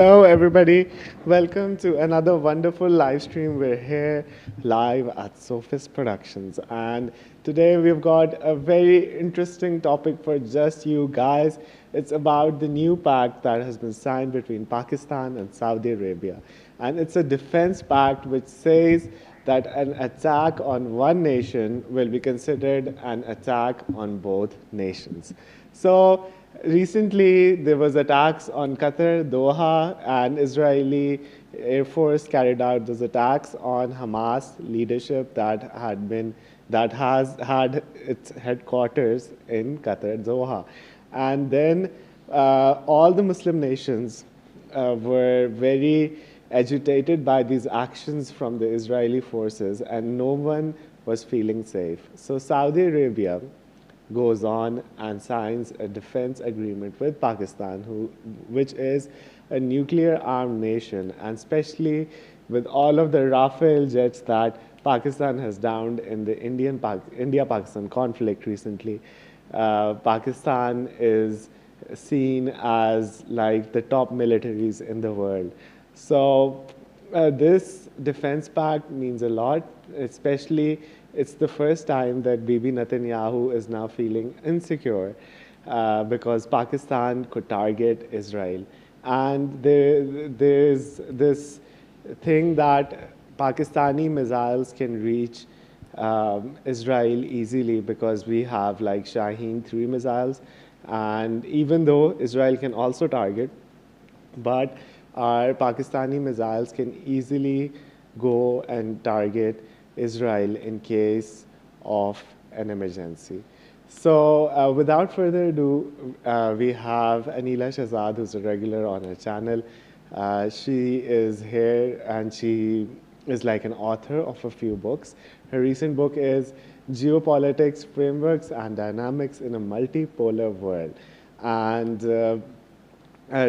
Hello, everybody. Welcome to another wonderful live stream. We're here live at Sophis Productions. And today we've got a very interesting topic for just you guys. It's about the new pact that has been signed between Pakistan and Saudi Arabia. And it's a defense pact which says that an attack on one nation will be considered an attack on both nations. So recently, there was attacks on Qatar, Doha, and Israeli Air Force carried out those attacks on Hamas leadership that has had its headquarters in Qatar, Doha. And then all the Muslim nations were very agitated by these actions from the Israeli forces, and no one was feeling safe. So Saudi Arabia goes on and signs a defense agreement with Pakistan, which is a nuclear-armed nation, and especially with all of the Rafale jets that Pakistan has downed in the India-Pakistan conflict recently. Pakistan is seen as like the top militaries in the world. So this defense pact means a lot, especially it's the first time that Bibi Netanyahu is now feeling insecure because Pakistan could target Israel. And there's this thing that Pakistani missiles can reach Israel easily because we have like Shaheen 3 missiles. And even though Israel can also target, but our Pakistani missiles can easily go and target Israel in case of an emergency. So without further ado, we have Anila Shahzad, who's a regular on our channel. She is here and she is like an author of a few books. Her recent book is Geopolitics, Frameworks and Dynamics in a Multipolar World. And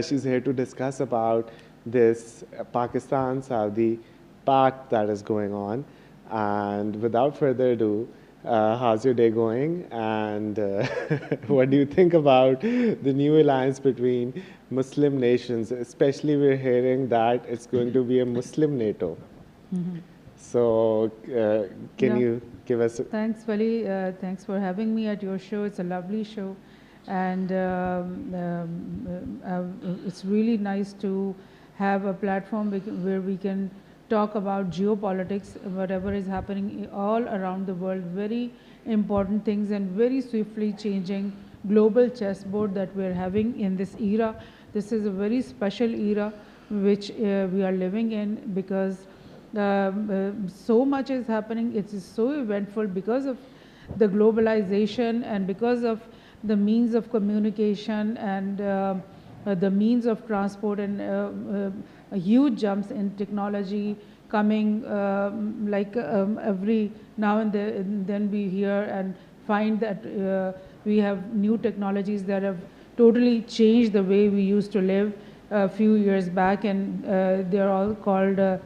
she's here to discuss about this Pakistan-Saudi pact that is going on. And without further ado, how's your day going? And what do you think about the new alliance between Muslim nations? Especially we're hearing that it's going to be a Muslim NATO. So can you give us... Thanks, Wali. Thanks for having me at your show. It's a lovely show. And it's really nice to have a platform where we can talk about geopolitics, whatever is happening all around the world, very important things and very swiftly changing global chessboard that we're having in this era. This is a very special era which we are living in because so much is happening. It is so eventful because of the globalization and because of the means of communication and the means of transport and huge jumps in technology coming every now and then we hear and find that we have new technologies that have totally changed the way we used to live a few years back, and they're all called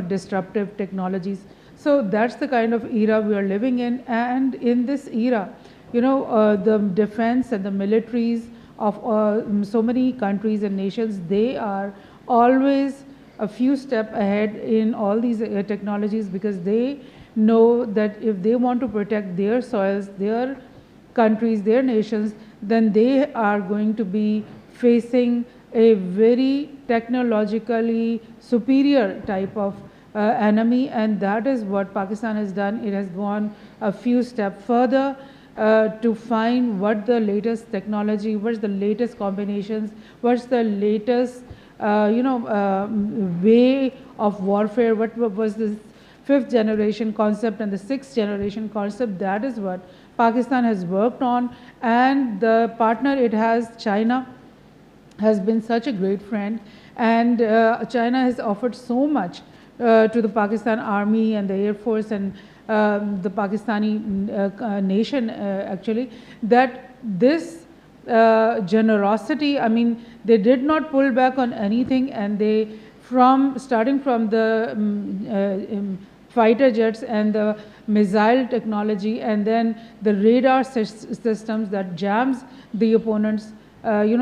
disruptive technologies. So that's the kind of era we are living in, and in this era the defense and the militaries of so many countries and nations, they are always a few steps ahead in all these technologies because they know that if they want to protect their soils, their countries, their nations, then they are going to be facing a very technologically superior type of enemy, and that is what Pakistan has done. It has gone a few steps further to find what the latest technology, what's the latest combinations, what's the latest way of warfare, what was the 5th generation concept and the 6th generation concept. That is what Pakistan has worked on, and the partner it has, China, has been such a great friend, and China has offered so much to the Pakistan Army and the Air Force and the Pakistani nation actually, that this generosity, I mean, they did not pull back on anything, and they, starting from the fighter jets and the missile technology and then the radar systems that jams the opponent's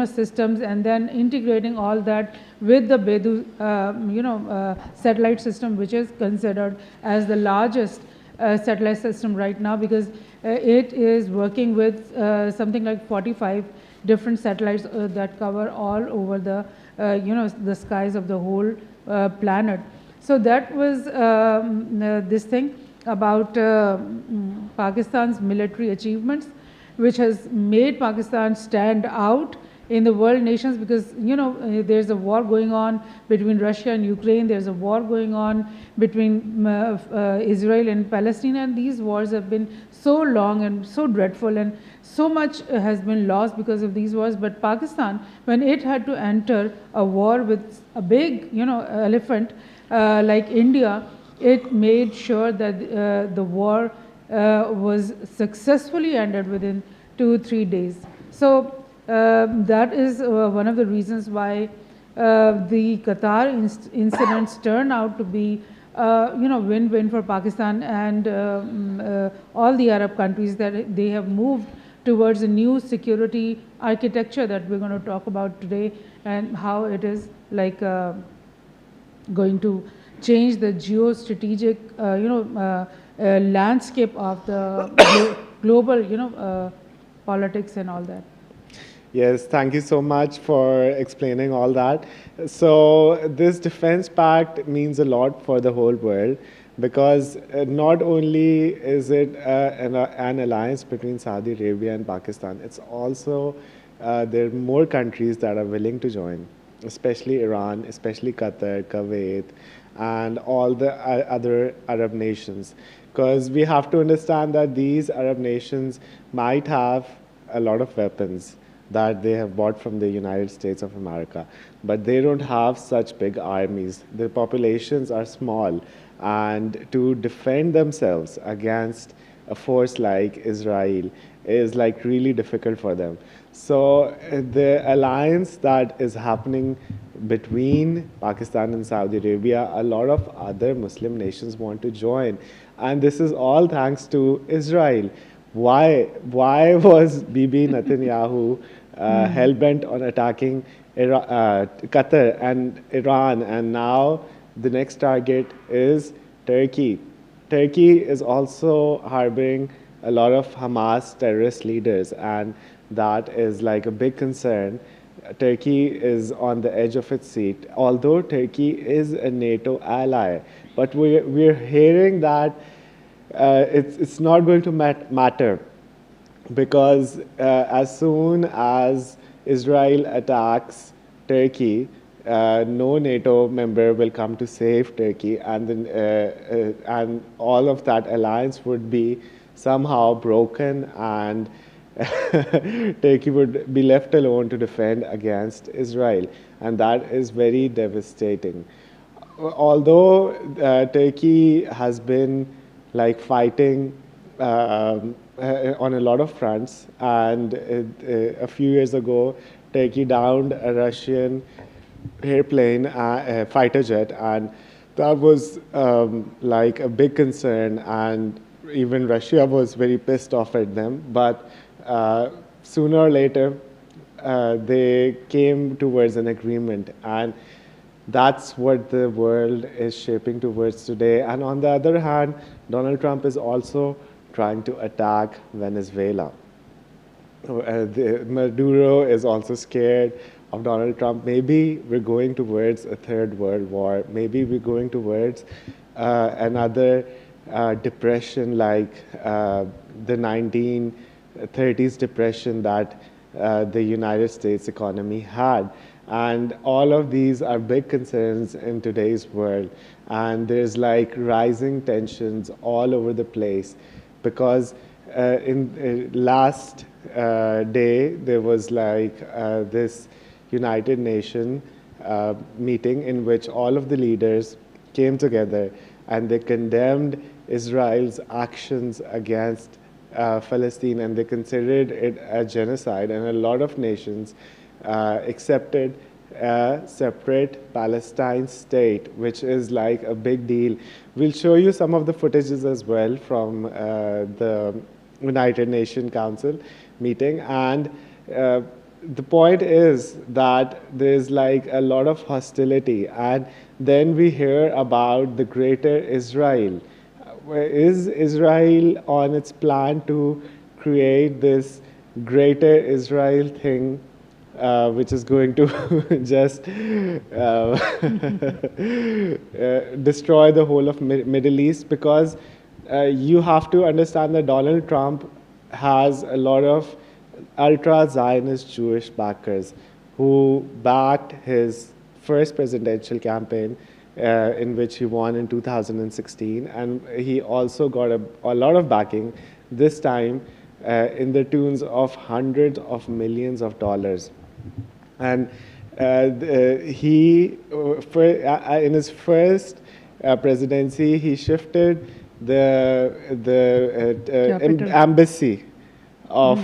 systems, and then integrating all that with the Bedu, satellite system, which is considered as the largest satellite system right now, because it is working with something like 45 different satellites that cover all over the, the skies of the whole planet. So that was this thing about Pakistan's military achievements, which has made Pakistan stand out in the world nations, because there's a war going on between Russia and Ukraine, there's a war going on between Israel and Palestine, and these wars have been so long and so dreadful, and so much has been lost because of these wars. But Pakistan, when it had to enter a war with a big elephant like India, it made sure that the war was successfully ended within 2-3 days. So that is one of the reasons why the Qatar incidents turn out to be win-win for Pakistan and all the Arab countries, that they have moved towards a new security architecture that we're going to talk about today, and how it is like going to change the geostrategic landscape of the global politics and all that. Yes, thank you so much for explaining all that. So this defense pact means a lot for the whole world, because not only is it an alliance between Saudi Arabia and Pakistan, it's also there are more countries that are willing to join, especially Iran, especially Qatar, Kuwait, and all the other Arab nations. Because we have to understand that these Arab nations might have a lot of weapons that they have bought from the United States of America, but they don't have such big armies. Their populations are small, and to defend themselves against a force like Israel is like really difficult for them. So the alliance that is happening between Pakistan and Saudi Arabia, a lot of other Muslim nations want to join, and this is all thanks to Israel. Why was Bibi Netanyahu hell-bent on attacking Qatar and Iran, and now the next target is Turkey? Turkey is also harboring a lot of Hamas terrorist leaders, and that is like a big concern. Turkey is on the edge of its seat, although Turkey is a NATO ally, but we're hearing that it's not going to matter, because as soon as Israel attacks Turkey, no NATO member will come to save Turkey, and then, and all of that alliance would be somehow broken, and Turkey would be left alone to defend against Israel, and that is very devastating. Although Turkey has been like fighting on a lot of fronts, and a few years ago, Turkey downed a Russian airplane, fighter jet, and that was like a big concern, and even Russia was very pissed off at them. But sooner or later, they came towards an agreement, and that's what the world is shaping towards today. And on the other hand, Donald Trump is also trying to attack Venezuela. Maduro is also scared of Donald Trump. Maybe we're going towards a third world war. Maybe we're going towards another depression like the 1930s depression that the United States economy had. And all of these are big concerns in today's world. And there's like rising tensions all over the place, because in last day there was like this United Nations meeting in which all of the leaders came together and they condemned Israel's actions against Palestine, and they considered it a genocide, and a lot of nations accepted a separate Palestine state, which is like a big deal. We'll show you some of the footages as well from the United Nations Council meeting, and the point is that there's like a lot of hostility, and then we hear about the greater Israel. Is Israel on its plan to create this greater Israel thing, which is going to just destroy the whole of Middle East? Because you have to understand that Donald Trump has a lot of ultra-Zionist Jewish backers who backed his first presidential campaign, in which he won in 2016, and he also got a lot of backing this time in the tunes of hundreds of millions of dollars. And in his first presidency, he shifted the embassy of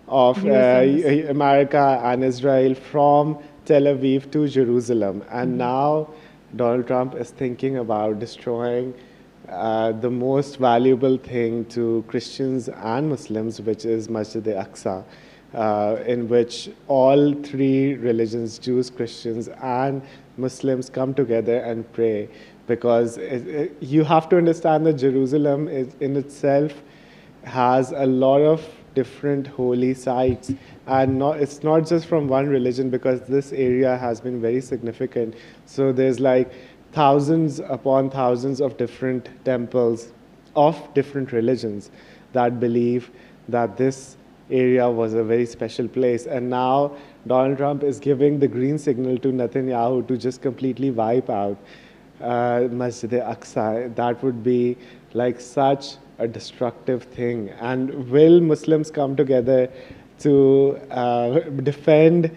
America and Israel from Tel Aviv to Jerusalem. And now Donald Trump is thinking about destroying the most valuable thing to Christians and Muslims, which is Masjid al-Aqsa, in which all three religions, Jews, Christians, and Muslims, come together and pray. Because you have to understand that Jerusalem in itself has a lot of different holy sites, and it's not just from one religion, because this area has been very significant. So there's like thousands upon thousands of different temples of different religions that believe that this area was a very special place. And now Donald Trump is giving the green signal to Netanyahu to just completely wipe out Masjid al-Aqsa. That would be like such a destructive thing. And will Muslims come together to defend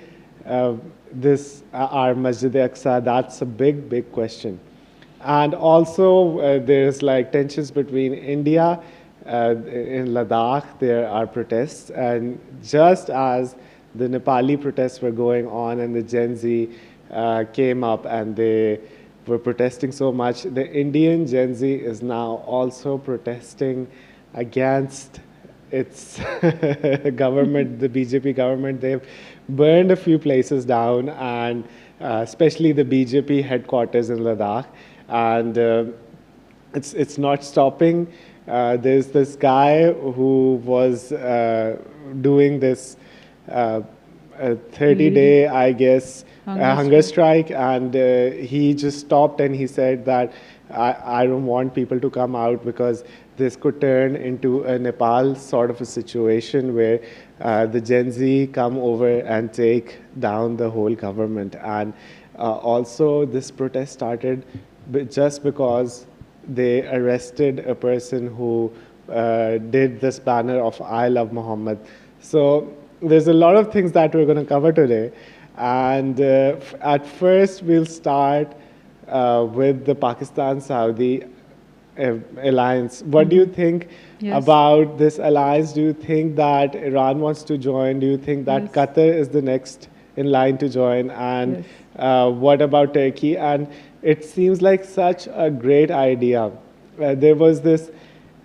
this our Masjid al-Aqsa? That's a big, big question. And also there's like tensions between India. In Ladakh, there are protests, and just as the Nepali protests were going on and the Gen Z came up and they were protesting so much, the Indian Gen Z is now also protesting against its government, the BJP government. They've burned a few places down, and especially the BJP headquarters in Ladakh, and it's not stopping. There's this guy who was doing this 30-day, I guess, hunger strike, and he just stopped and he said that I don't want people to come out, because this could turn into a Nepal sort of a situation where the Gen Z come over and take down the whole government. And also this protest started just because they arrested a person who did this banner of I Love Muhammad. So there's a lot of things that we're going to cover today. And at first, we'll start with the Pakistan-Saudi alliance. What do you think about this alliance? Do you think that Iran wants to join? Do you think that Qatar is the next in line to join? And what about Turkey? And it seems like such a great idea. There was this,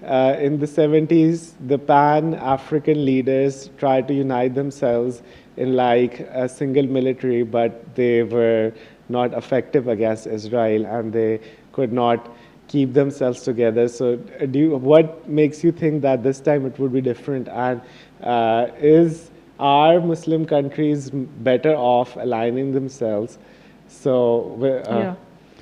in the 70s, the Pan-African leaders tried to unite themselves in like a single military, but they were not effective against Israel, and they could not keep themselves together. So what makes you think that this time it would be different? And are Muslim countries better off aligning themselves? So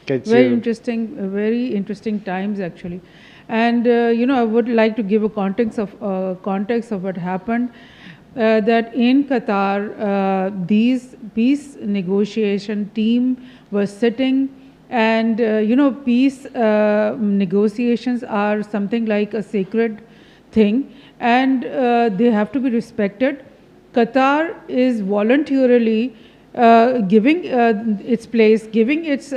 very interesting times actually. And I would like to give a context of what happened. That in Qatar, these peace negotiation team was sitting, and peace negotiations are something like a sacred thing, and they have to be respected. Qatar is voluntarily giving its place, giving its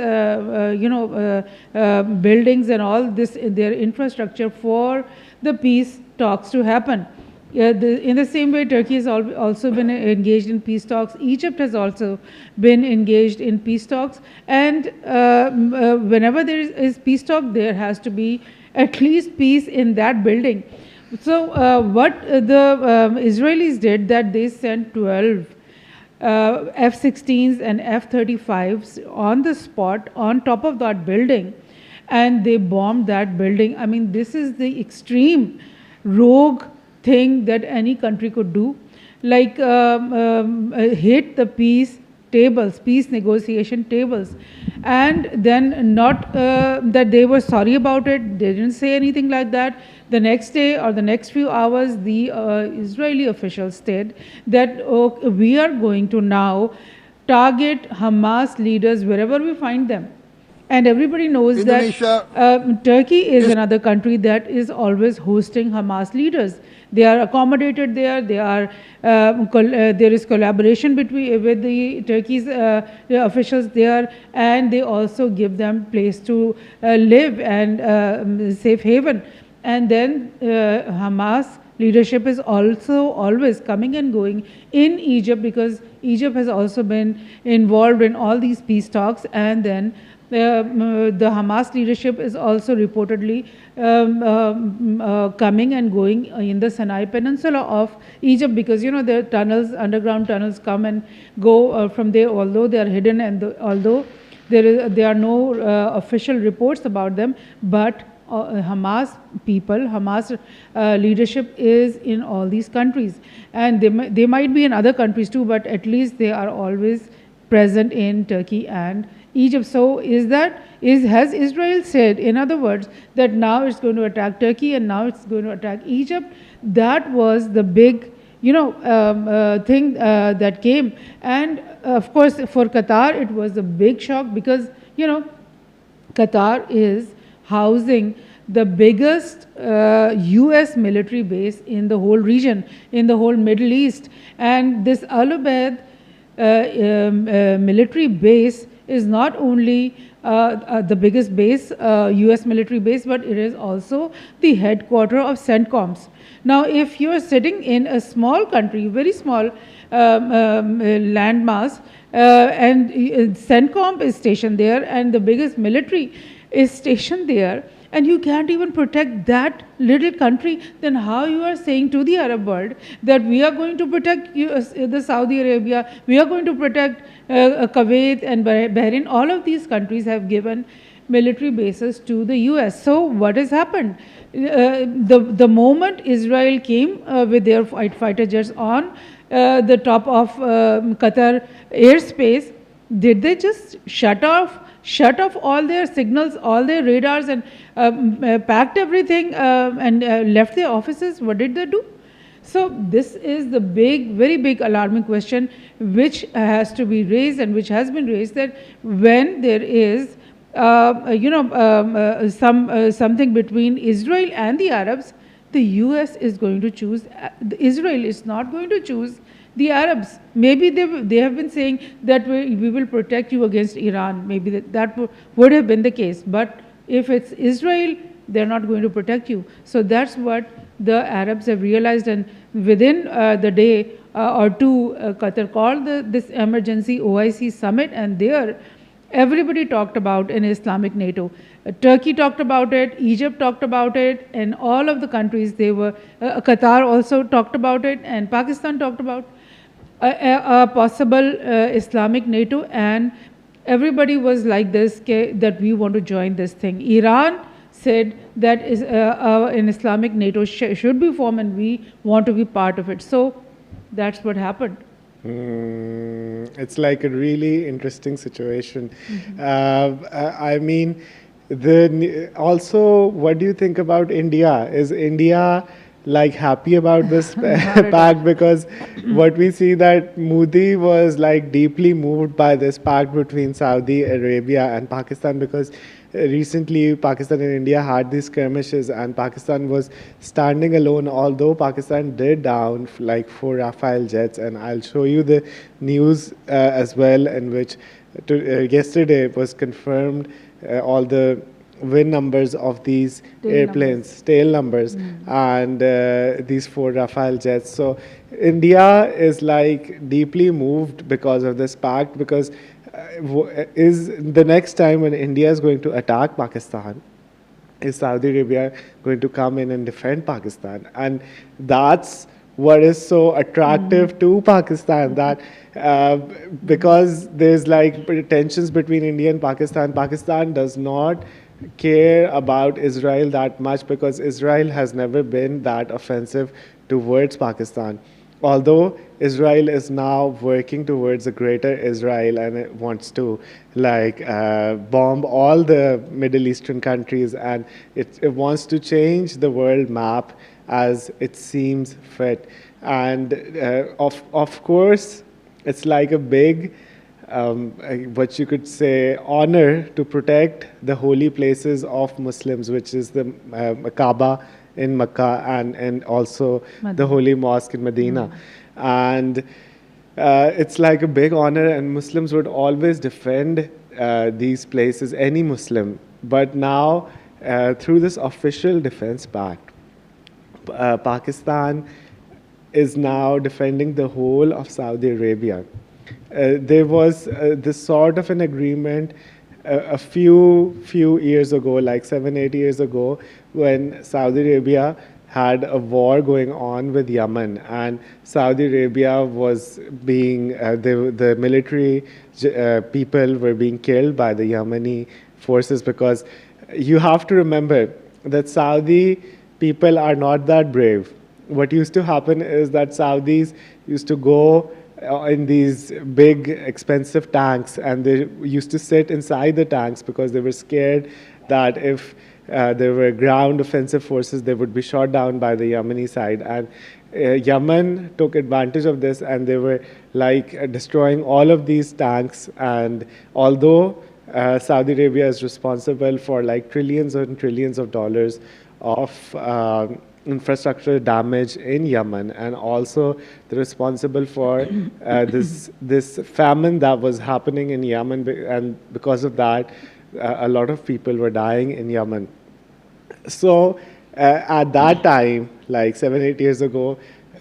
buildings and all this, their infrastructure, for the peace talks to happen. In the same way, Turkey has also been engaged in peace talks. Egypt has also been engaged in peace talks. And whenever there is peace talk, there has to be at least peace in that building. So what the Israelis did, that they sent 12 F-16s and F-35s on the spot, on top of that building, and they bombed that building. I mean, this is the extreme rogue thing that any country could do. Like hit the peace tables, peace negotiation tables, and then not that they were sorry about it, they didn't say anything like that. The next day or the next few hours, the Israeli officials said that we are going to now target Hamas leaders wherever we find them. And everybody knows Indonesia that Turkey is another country that is always hosting Hamas leaders. They are accommodated there. They are there is collaboration between with the Turkey's the officials there, and they also give them place to live and safe haven. And then Hamas leadership is also always coming and going in Egypt, because Egypt has also been involved in all these peace talks. And then the Hamas leadership is also reportedly coming and going in the Sinai Peninsula of Egypt, because the tunnels, underground tunnels, come and go from there, although they are hidden and although there are no official reports about them, but Hamas people, Hamas leadership is in all these countries, and they might be in other countries too, but at least they are always present in Turkey and Egypt. So has Israel said, in other words, that now it's going to attack Turkey and now it's going to attack Egypt? That was the big thing that came. And of course for Qatar it was a big shock, because Qatar is housing the biggest US military base in the whole region, in the whole Middle East. And this Al Ubaid military base is not only the biggest base, US military base, but it is also the headquarter of CENTCOMs. Now, if you are sitting in a small country, very small landmass, and CENTCOM is stationed there, and the biggest military is stationed there, and you can't even protect that little country, then how you are saying to the Arab world that we are going to protect the Saudi Arabia, we are going to protect Kuwait and Bahrain? All of these countries have given military bases to the US. So what has happened? The moment Israel came with their fighter jets on the top of Qatar airspace, did they just shut off all their signals, all their radars, and packed everything and left their offices? What did they do? So this is the very big alarming question which has to be raised, and which has been raised, that when there is something between Israel and the Arabs, the US is going to choose Israel. Is not going to choose the Arabs. Maybe they have been saying that we will protect you against Iran. Maybe that would have been the case. But if it's Israel, they're not going to protect you. So that's what the Arabs have realized. And within the day or two, Qatar called this emergency OIC summit, and there everybody talked about an Islamic NATO. Turkey talked about it, Egypt talked about it, and all of the countries, Qatar also talked about it, and Pakistan talked about a possible Islamic NATO, and everybody was like this, that we want to join this thing. Iran said that an Islamic NATO should be formed, and we want to be part of it. So that's what happened. It's like a really interesting situation. I mean, also, what do you think about India? Is India like happy about this pact? Because what we see that Modi was like deeply moved by this pact between Saudi Arabia and Pakistan, because recently Pakistan and India had these skirmishes and Pakistan was standing alone, although Pakistan did down like 4 Rafale jets. And I'll show you the news as well, in which yesterday it was confirmed all the win numbers of these airplanes, tail numbers, and these 4 Rafale jets. So India is like deeply moved because of this pact, because is the next time when India is going to attack Pakistan, is Saudi Arabia going to come in and defend Pakistan? And that's what is so attractive to Pakistan, that uh, because there's like tensions between India and Pakistan. Pakistan does not care about Israel that much because Israel has never been that offensive towards Pakistan. Although Israel is now working towards a greater Israel and it wants to like bomb all the Middle Eastern countries, and it wants to change the world map as it seems fit. And of course, it's like a big what you could say, honor to protect the holy places of Muslims, which is the Kaaba in Mecca and also the Medina. Holy Mosque in Medina. And it's like a big honor, and Muslims would always defend these places, any Muslim. But now, through this official defense pact, Pakistan is now defending the whole of Saudi Arabia. There was this sort of an agreement a few years ago, like 7 8 years ago, when Saudi Arabia had a war going on with Yemen, and Saudi Arabia was being the military people were being killed by the Yemeni forces, because you have to remember that Saudi people are not that brave. What used to happen is that Saudis used to go in these big expensive tanks, and they used to sit inside the tanks because they were scared that if there were ground offensive forces, they would be shot down by the Yemeni side. And Yemen took advantage of this, and they were like destroying all of these tanks. And although Saudi Arabia is responsible for like trillions and trillions of dollars of infrastructure damage in Yemen, and also they're responsible for this famine that was happening in Yemen, and because of that, a lot of people were dying in Yemen. So at that time, like 7 8 years ago,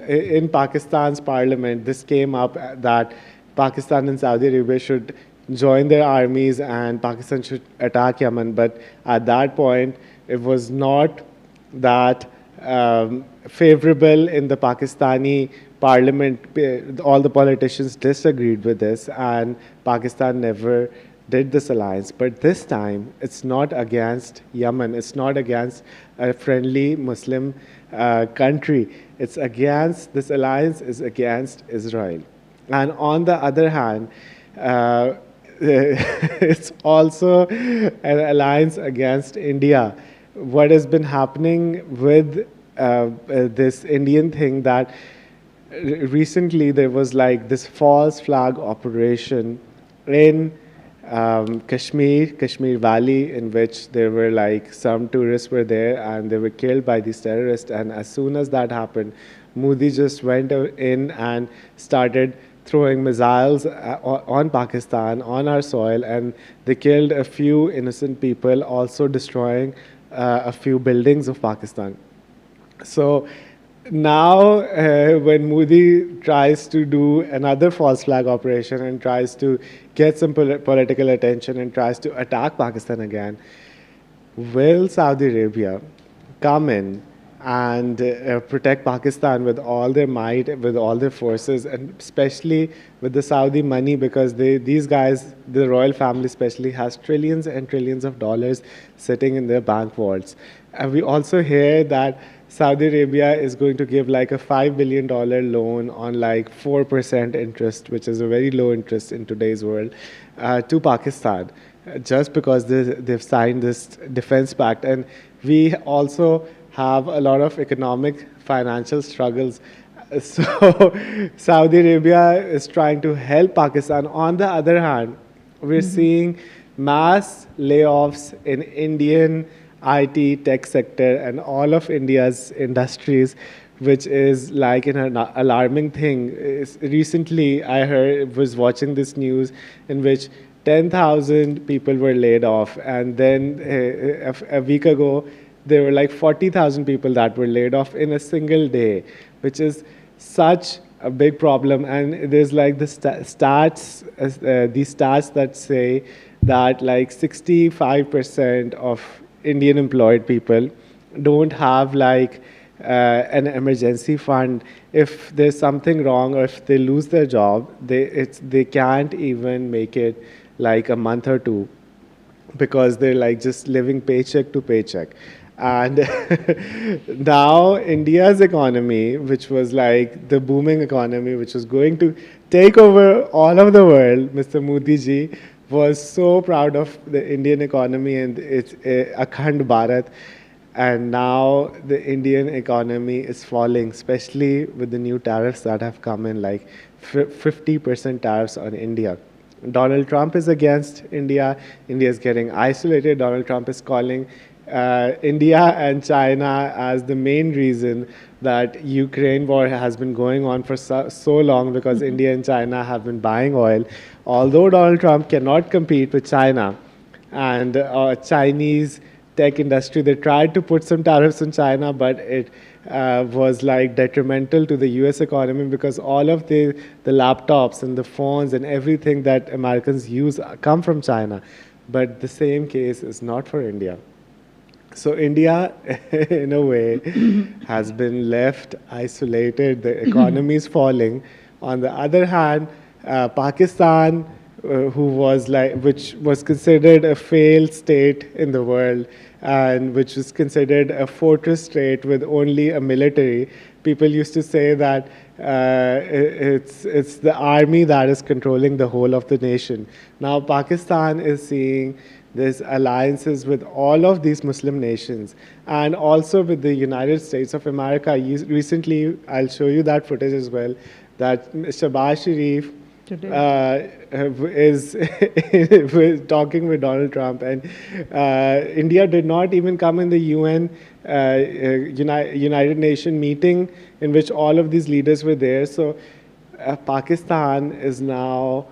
in Pakistan's parliament, this came up that Pakistan and Saudi Arabia should join their armies and Pakistan should attack Yemen. But at that point, it was not that favorable in the Pakistani parliament. All the politicians disagreed with this, and Pakistan never did this alliance. But this time, it's not against Yemen. It's not against a friendly Muslim country. It's against, this alliance is against Israel. And on the other hand, it's also an alliance against India. What has been happening with this Indian thing, that recently there was like this false flag operation in Kashmir Valley, in which there were like some tourists were there and they were killed by these terrorists. And as soon as that happened, Modi just went in and started throwing missiles on Pakistan, on our soil, and they killed a few innocent people, also destroying a few buildings of Pakistan. So now, when Modi tries to do another false flag operation and tries to get some political attention and tries to attack Pakistan again, will Saudi Arabia come in and protect Pakistan with all their might, with all their forces, and especially with the Saudi money, because these guys, the royal family especially, has trillions and trillions of dollars sitting in their bank vaults. And we also hear that Saudi Arabia is going to give like a $5 billion loan on like 4% interest, which is a very low interest in today's world, to Pakistan, just because they've signed this defense pact. And we also have a lot of economic, financial struggles. So Saudi Arabia is trying to help Pakistan. On the other hand, we're seeing mass layoffs in Indian IT, tech sector, and all of India's industries, which is like an alarming thing. Recently, I was watching this news in which 10,000 people were laid off, and then a week ago, there were like 40,000 people that were laid off in a single day, which is such a big problem. And there's like the stats, these stats that say that like 65% of Indian employed people don't have like an emergency fund. If there's something wrong or if they lose their job, they can't even make it like a month or two because they're like just living paycheck to paycheck. And now India's economy, which was like the booming economy, which was going to take over all of the world, Mr. Modi ji was so proud of the Indian economy and its Akhand Bharat. And now the Indian economy is falling, especially with the new tariffs that have come in, like 50% tariffs on India. Donald Trump is against India. India is getting isolated. Donald Trump is calling India and China as the main reason that Ukraine war has been going on for so long because India and China have been buying oil. Although Donald Trump cannot compete with China and Chinese tech industry, they tried to put some tariffs on China, but it was like detrimental to the US economy because all of the laptops and the phones and everything that Americans use come from China. But the same case is not for India. So India, in a way, has been left isolated. The economy is falling. On the other hand, Pakistan, which was considered a failed state in the world, and which was considered a fortress state with only a military. People used to say that it's the army that is controlling the whole of the nation. Now Pakistan is seeing these alliances with all of these Muslim nations and also with the United States of America. Recently, I'll show you that footage as well, that Shahbaz Sharif is talking with Donald Trump, and India did not even come in the UN United Nations meeting in which all of these leaders were there. So Pakistan is now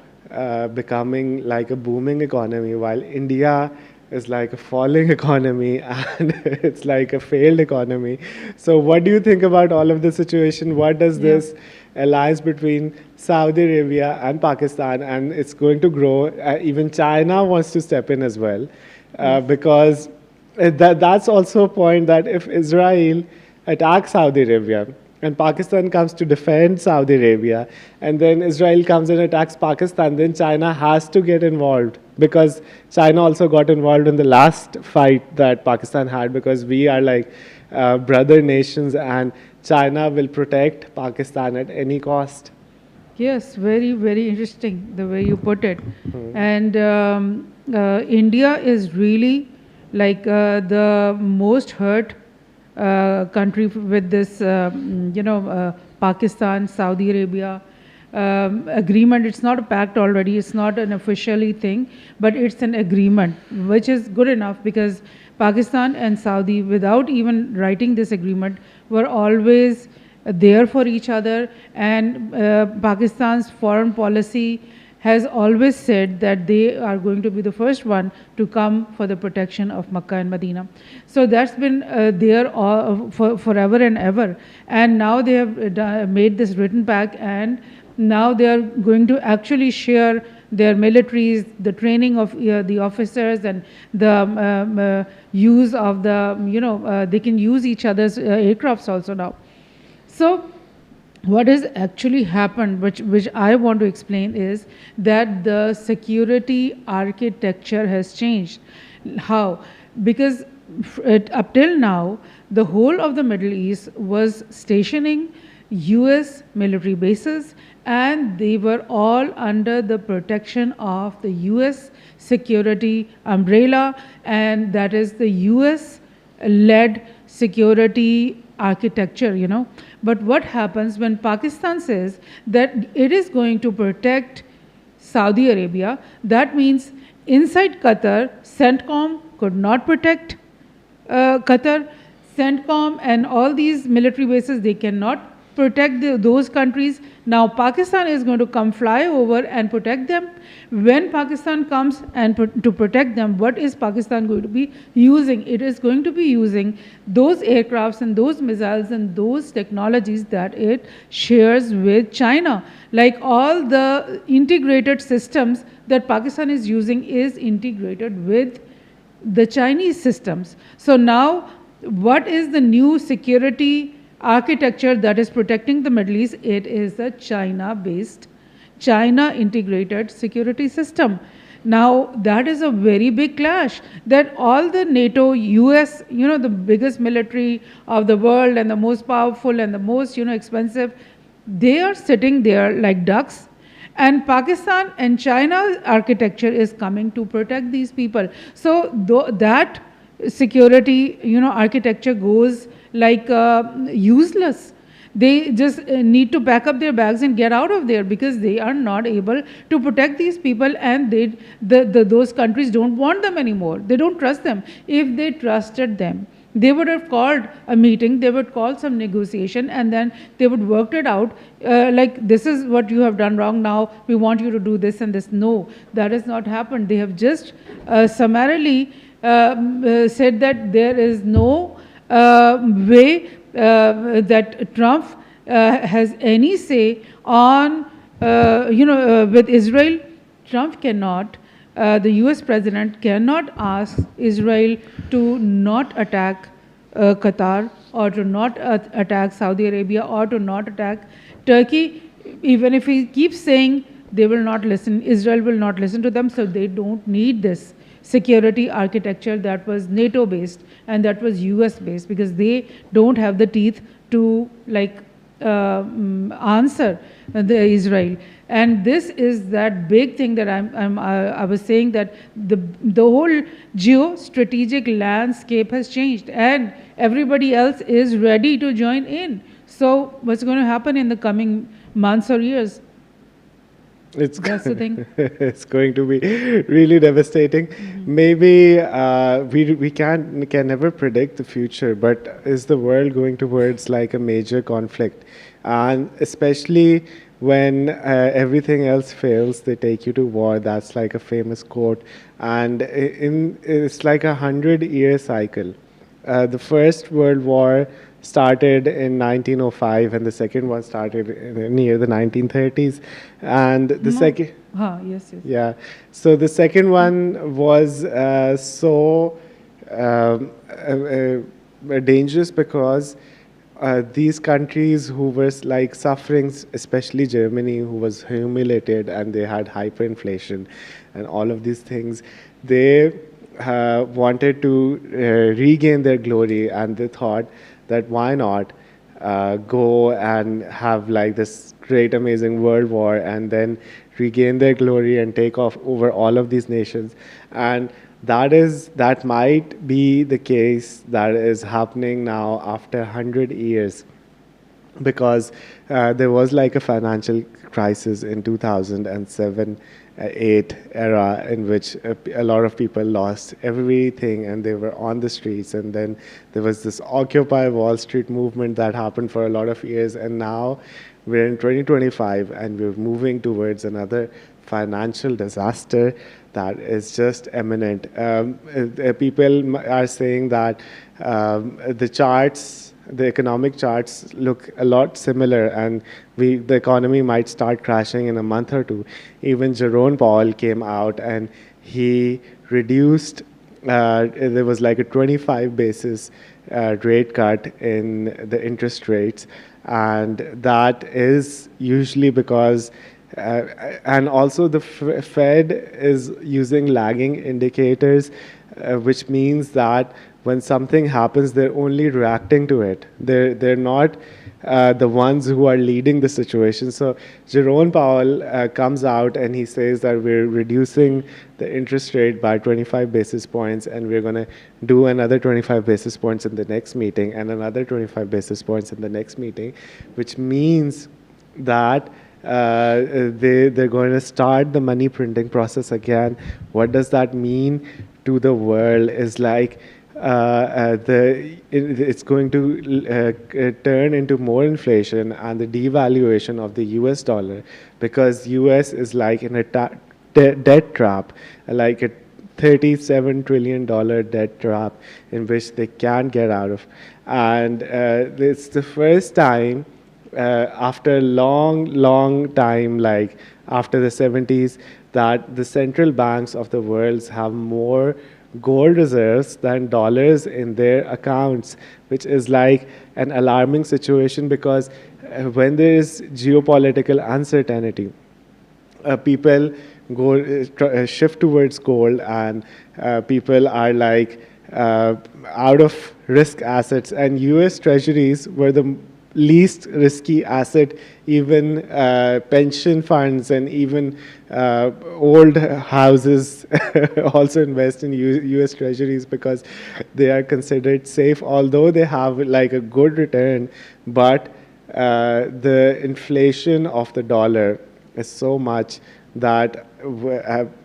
becoming like a booming economy, while India is like a falling economy and it's like a failed economy. So what do you think about all of the situation? What does this alliance between Saudi Arabia and Pakistan, and it's going to grow, even China wants to step in as well, because that's also a point that if Israel attacks Saudi Arabia, and Pakistan comes to defend Saudi Arabia, and then Israel comes and attacks Pakistan, then China has to get involved because China also got involved in the last fight that Pakistan had because we are like brother nations and China will protect Pakistan at any cost. Yes, very, very interesting the way you put it. And India is really like the most hurt country with this, Pakistan, Saudi Arabia agreement. It's not a pact already, it's not an officially thing, but it's an agreement, which is good enough because Pakistan and Saudi, without even writing this agreement, were always there for each other, and Pakistan's foreign policy has always said that they are going to be the first one to come for the protection of Makkah and Medina. So that's been there for forever and ever. And now they have made this written pact, and now they are going to actually share their militaries, the training of the officers, and the use of the, they can use each other's aircrafts also now. So what has actually happened, which I want to explain, is that the security architecture has changed. How? Because up till now, the whole of the Middle East was stationing US military bases, and they were all under the protection of the US security umbrella, and that is the US led security architecture. But what happens when Pakistan says that it is going to protect Saudi Arabia? That means inside Qatar, CENTCOM could not protect Qatar. CENTCOM and all these military bases, they cannot protect those countries. Now Pakistan is going to come fly over and protect them. When Pakistan comes and to protect them, what is Pakistan going to be using? It is going to be using those aircrafts and those missiles and those technologies that it shares with China. Like all the integrated systems that Pakistan is using is integrated with the Chinese systems. So now what is the new security architecture that is protecting the Middle East. It is a China-based, China-integrated security system. Now, that is a very big clash that all the NATO, US, the biggest military of the world and the most powerful and the most, expensive, they are sitting there like ducks. And Pakistan and China's architecture is coming to protect these people. So that security, architecture goes like useless. They just need to pack up their bags and get out of there because they are not able to protect these people, and those countries don't want them anymore. They don't trust them. If they trusted them, they would have called a meeting, they would call some negotiation, and then they would work it out, like, this is what you have done wrong, now we want you to do this and this. No, that has not happened. They have just summarily said that there is no way that Trump has any say on, with Israel. Trump cannot, the US president cannot ask Israel to not attack Qatar, or to not attack Saudi Arabia, or to not attack Turkey. Even if he keeps saying, they will not listen, Israel will not listen to them, so they don't need this security architecture that was NATO based and that was US based, because they don't have the teeth to answer the Israel. And this is that big thing that I was saying, that the whole geostrategic landscape has changed and everybody else is ready to join in. So what's going to happen in the coming months or years? That's the thing. It's going to be really devastating. Maybe we can never predict the future, but is the world going towards like a major conflict? And especially when everything else fails, they take you to war. That's like a famous quote. And it's like 100-year cycle. The First World War started in 1905, and the second one started near the 1930s. And the second... Yes. Yeah. So the second one was dangerous because these countries who were like suffering, especially Germany, who was humiliated and they had hyperinflation and all of these things, they wanted to regain their glory, and they thought that why not go and have like this great amazing world war and then regain their glory and take off over all of these nations. And that might be the case that is happening now after 100 years, because there was like a financial crisis in 2007 8 era in which a lot of people lost everything and they were on the streets, and then there was this Occupy Wall Street movement that happened for a lot of years, and now we're in 2025 and we're moving towards another financial disaster that is just imminent. People are saying that the economic charts look a lot similar, and the economy might start crashing in a month or two. Even Jerome Powell came out and he reduced, there was like a 25 basis rate cut in the interest rates, and that is usually because and also the Fed is using lagging indicators, which means that when something happens, they're only reacting to it. They're not the ones who are leading the situation. So Jerome Powell comes out and he says that we're reducing the interest rate by 25 basis points, and we're going to do another 25 basis points in the next meeting, and another 25 basis points in the next meeting, which means that they're going to start the money printing process again. What does that mean to the world is like it's going to turn into more inflation and the devaluation of the US dollar, because US is like in a debt trap, like a $37 trillion debt trap in which they can't get out of. And it's the first time after a long time, like after the 70s, that the central banks of the world have more gold reserves than dollars in their accounts, which is like an alarming situation because when there is geopolitical uncertainty, people shift towards gold, and people are like out of risk assets, and US treasuries were the least risky asset. Even pension funds and even old houses also invest in US treasuries because they are considered safe, although they have like a good return. But the inflation of the dollar is so much that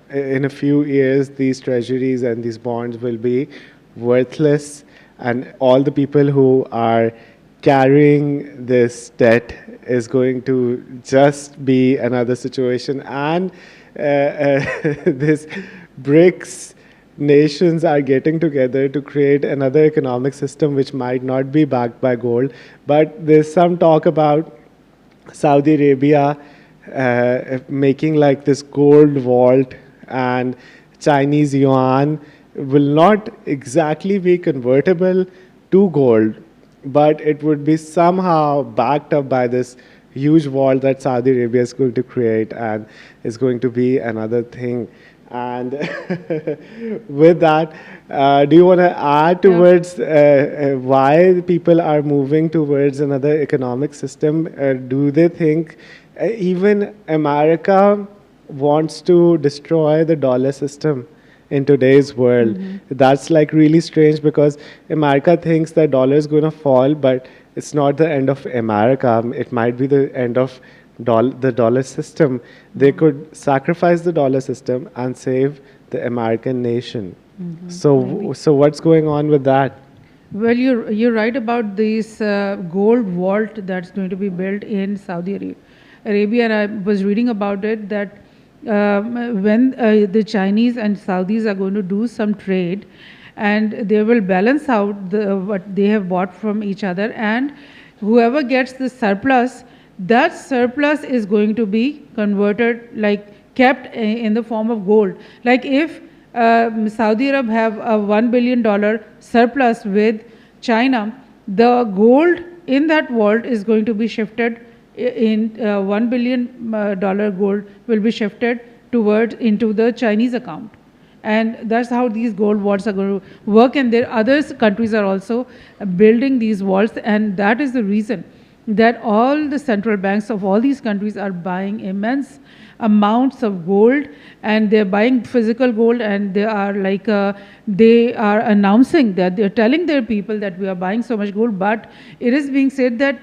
in a few years these treasuries and these bonds will be worthless, and all the people who are carrying this debt is going to just be another situation. And this BRICS nations are getting together to create another economic system which might not be backed by gold. But there's some talk about Saudi Arabia making like this gold vault, and Chinese yuan will not exactly be convertible to gold, but it would be somehow backed up by this huge vault that Saudi Arabia is going to create, and is going to be another thing. And with that, do you want to add towards why people are moving towards another economic system? Do they think even America wants to destroy the dollar system in today's world? That's like really strange because America thinks that dollar is going to fall, but it's not the end of America. It might be the end of the dollar system. They could sacrifice the dollar system and save the American nation. So what's going on with that? Well, you're right about this gold vault that's going to be built in Saudi Arabia. And I was reading about it that when the Chinese and Saudis are going to do some trade, and they will balance out what they have bought from each other, and whoever gets the surplus, that surplus is going to be converted, like kept in the form of gold. Like if Saudi Arab have a $1 billion surplus with China, the gold in that vault is going to be shifted in $1 billion gold will be shifted towards into the Chinese account. And that's how these gold vaults are going to work. And there other countries are also building these vaults, and that is the reason that all the central banks of all these countries are buying immense amounts of gold, and they're buying physical gold, and they are like they are announcing that they're telling their people that we are buying so much gold. But it is being said that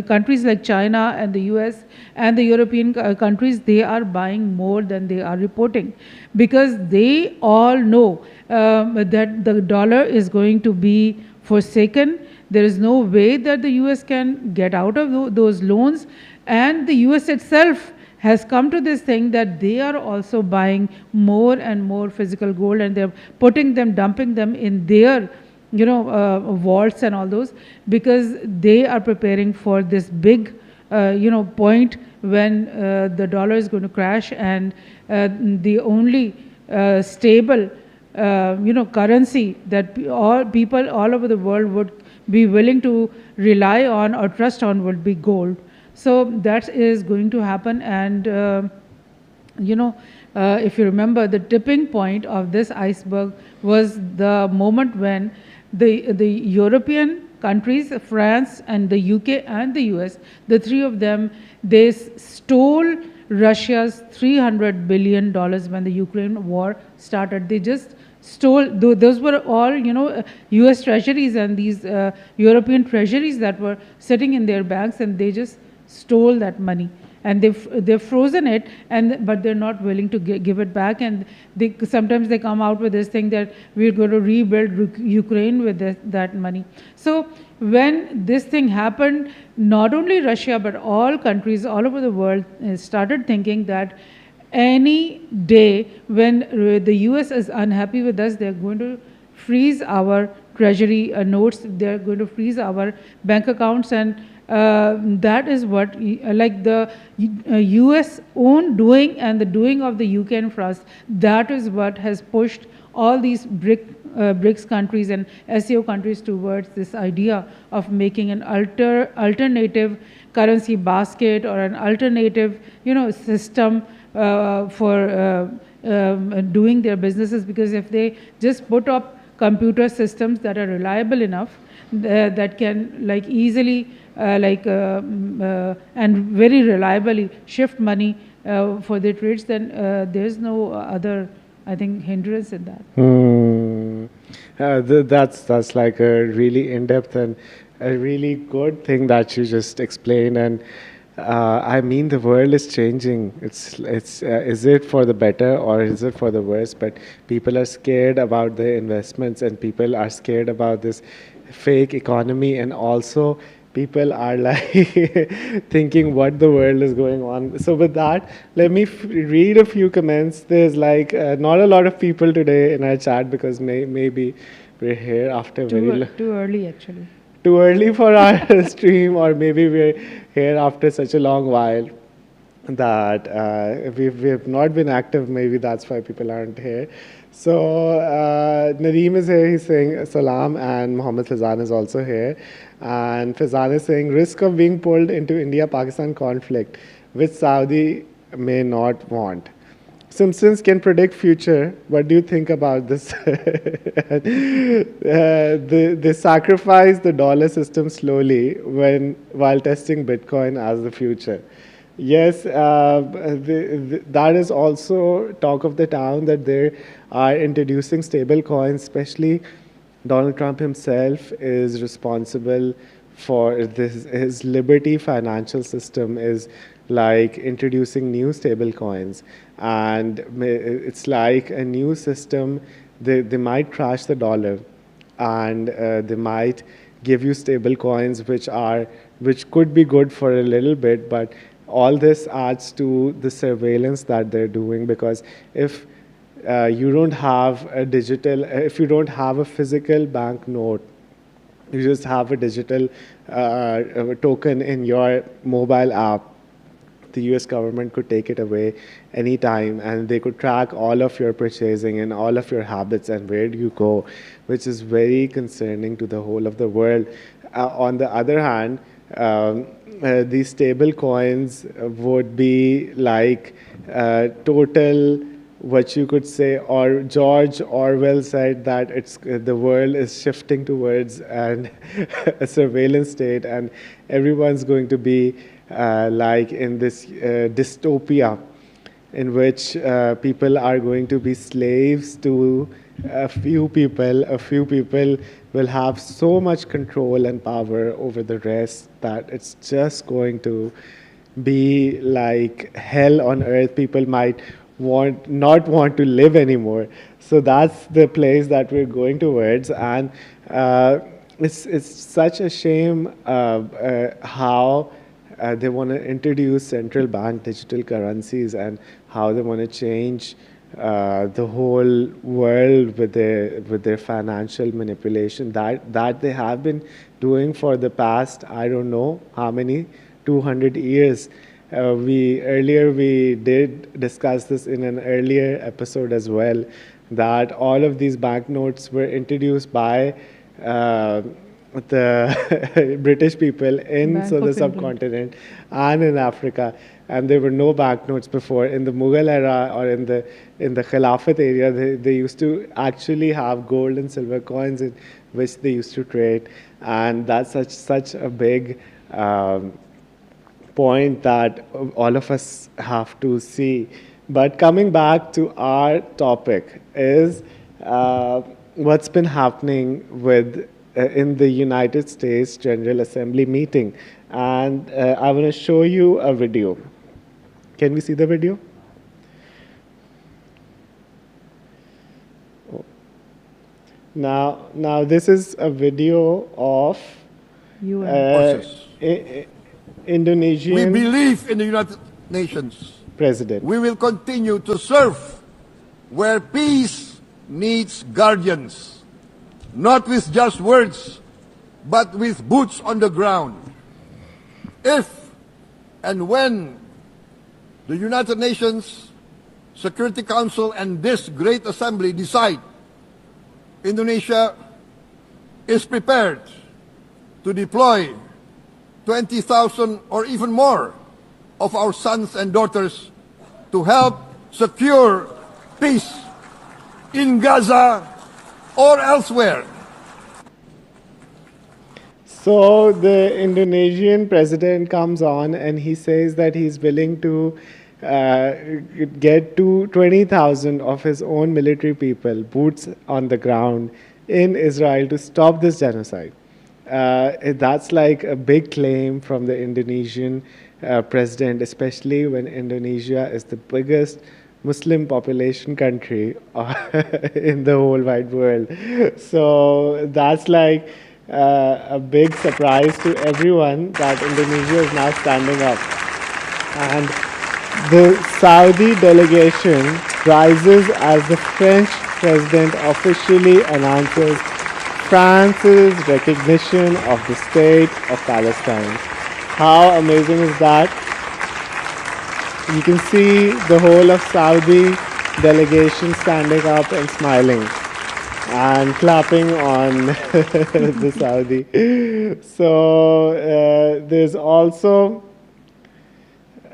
countries like China and the US and the European countries, they are buying more than they are reporting, because they all know that the dollar is going to be forsaken. There is no way that the US can get out of those loans, and the US itself has come to this thing that they are also buying more and more physical gold, and they're putting them, dumping them in their, vaults and all those, because they are preparing for this big, point when the dollar is going to crash, and the only stable, currency that all people all over the world would be willing to rely on or trust on would be gold. So that is going to happen. And if you remember, the tipping point of this iceberg was the moment when the European countries, France and the UK and the US, the three of them, they stole Russia's $300 billion when the Ukraine war started. They just stole, those were all, US treasuries and these European treasuries that were sitting in their banks, and they just stole that money, and they've frozen it, but they're not willing to give it back. And sometimes they come out with this thing that we're going to rebuild Ukraine with that money. So when this thing happened, not only Russia but all countries all over the world started thinking that any day when the US is unhappy with us, they're going to freeze our treasury notes, they're going to freeze our bank accounts, and that is what, like the US own doing and the doing of the UK and France, that is what has pushed all these BRICS countries and SCO countries towards this idea of making an alternative currency basket or an alternative, system for doing their businesses. Because if they just put up computer systems that are reliable enough, that can easily and very reliably shift money for their trades, then there's no other, I think, hindrance in that. That's like a really in-depth and a really good thing that you just explained. And I mean, the world is changing. Is it for the better or is it for the worse? But people are scared about the investments, and people are scared about this fake economy, and also people are thinking what the world is going on. So with that, let me read a few comments. There's not a lot of people today in our chat because maybe we're here after too early actually. Too early for our stream, or maybe we're here after such a long while that we've not been active. Maybe that's why people aren't here. So Nadeem is here, he's saying salam, and Mohammed Fazan is also here. And Fazan is saying risk of being pulled into India-Pakistan conflict, which Saudi may not want. Simpsons can predict future. What do you think about this? They sacrifice the dollar system slowly while testing Bitcoin as the future. Yes, that is also talk of the town, that they are introducing stable coins. Especially Donald Trump himself is responsible for this. His Liberty financial system is like introducing new stable coins, and it's like a new system. They might crash the dollar, and they might give you stable coins which could be good for a little bit, but all this adds to the surveillance that they're doing. Because if you don't have if you don't have a physical banknote, you just have a digital token in your mobile app, the US government could take it away anytime, and they could track all of your purchasing and all of your habits and where do you go, which is very concerning to the whole of the world. On the other hand, these stable coins would be like total, what you could say, or George Orwell said that the world is shifting towards a surveillance state, and everyone's going to be like in this dystopia in which people are going to be slaves to a few people. A few people will have so much control and power over the rest that it's just going to be like hell on earth. People might not want to live anymore. So that's the place that we're going towards, and it's such a shame how they want to introduce central bank digital currencies, and how they want to change the whole world with their financial manipulation that they have been doing for the past, I don't know how many, 200 years. We did discuss this in an earlier episode as well, that all of these banknotes were introduced by the British people in the subcontinent and in Africa, and there were no banknotes before. In the Mughal era or in the Khilafat area, they used to actually have gold and silver coins in which they used to trade, and that's such a big point that all of us have to see. But coming back to our topic is what's been happening with in the United States General Assembly meeting. And I want to show you a video. Can we see the video? Oh. Now this is a video of Indonesian. We believe in the United Nations. President. We will continue to serve where peace needs guardians, not with just words, but with boots on the ground. If and when the United Nations Security Council and this great assembly decide Indonesia is prepared to deploy 20,000 or even more of our sons and daughters to help secure peace in Gaza or elsewhere. So the Indonesian president comes on and he says that he's willing to get to 20,000 of his own military people, boots on the ground in Israel to stop this genocide. That's like a big claim from the Indonesian president, especially when Indonesia is the biggest Muslim population country in the whole wide world. So that's like a big surprise to everyone that Indonesia is now standing up. And the Saudi delegation rises as the French president officially announces France's recognition of the state of Palestine. How amazing is that? You can see the whole of Saudi delegation standing up and smiling and clapping on the Saudi. So there's also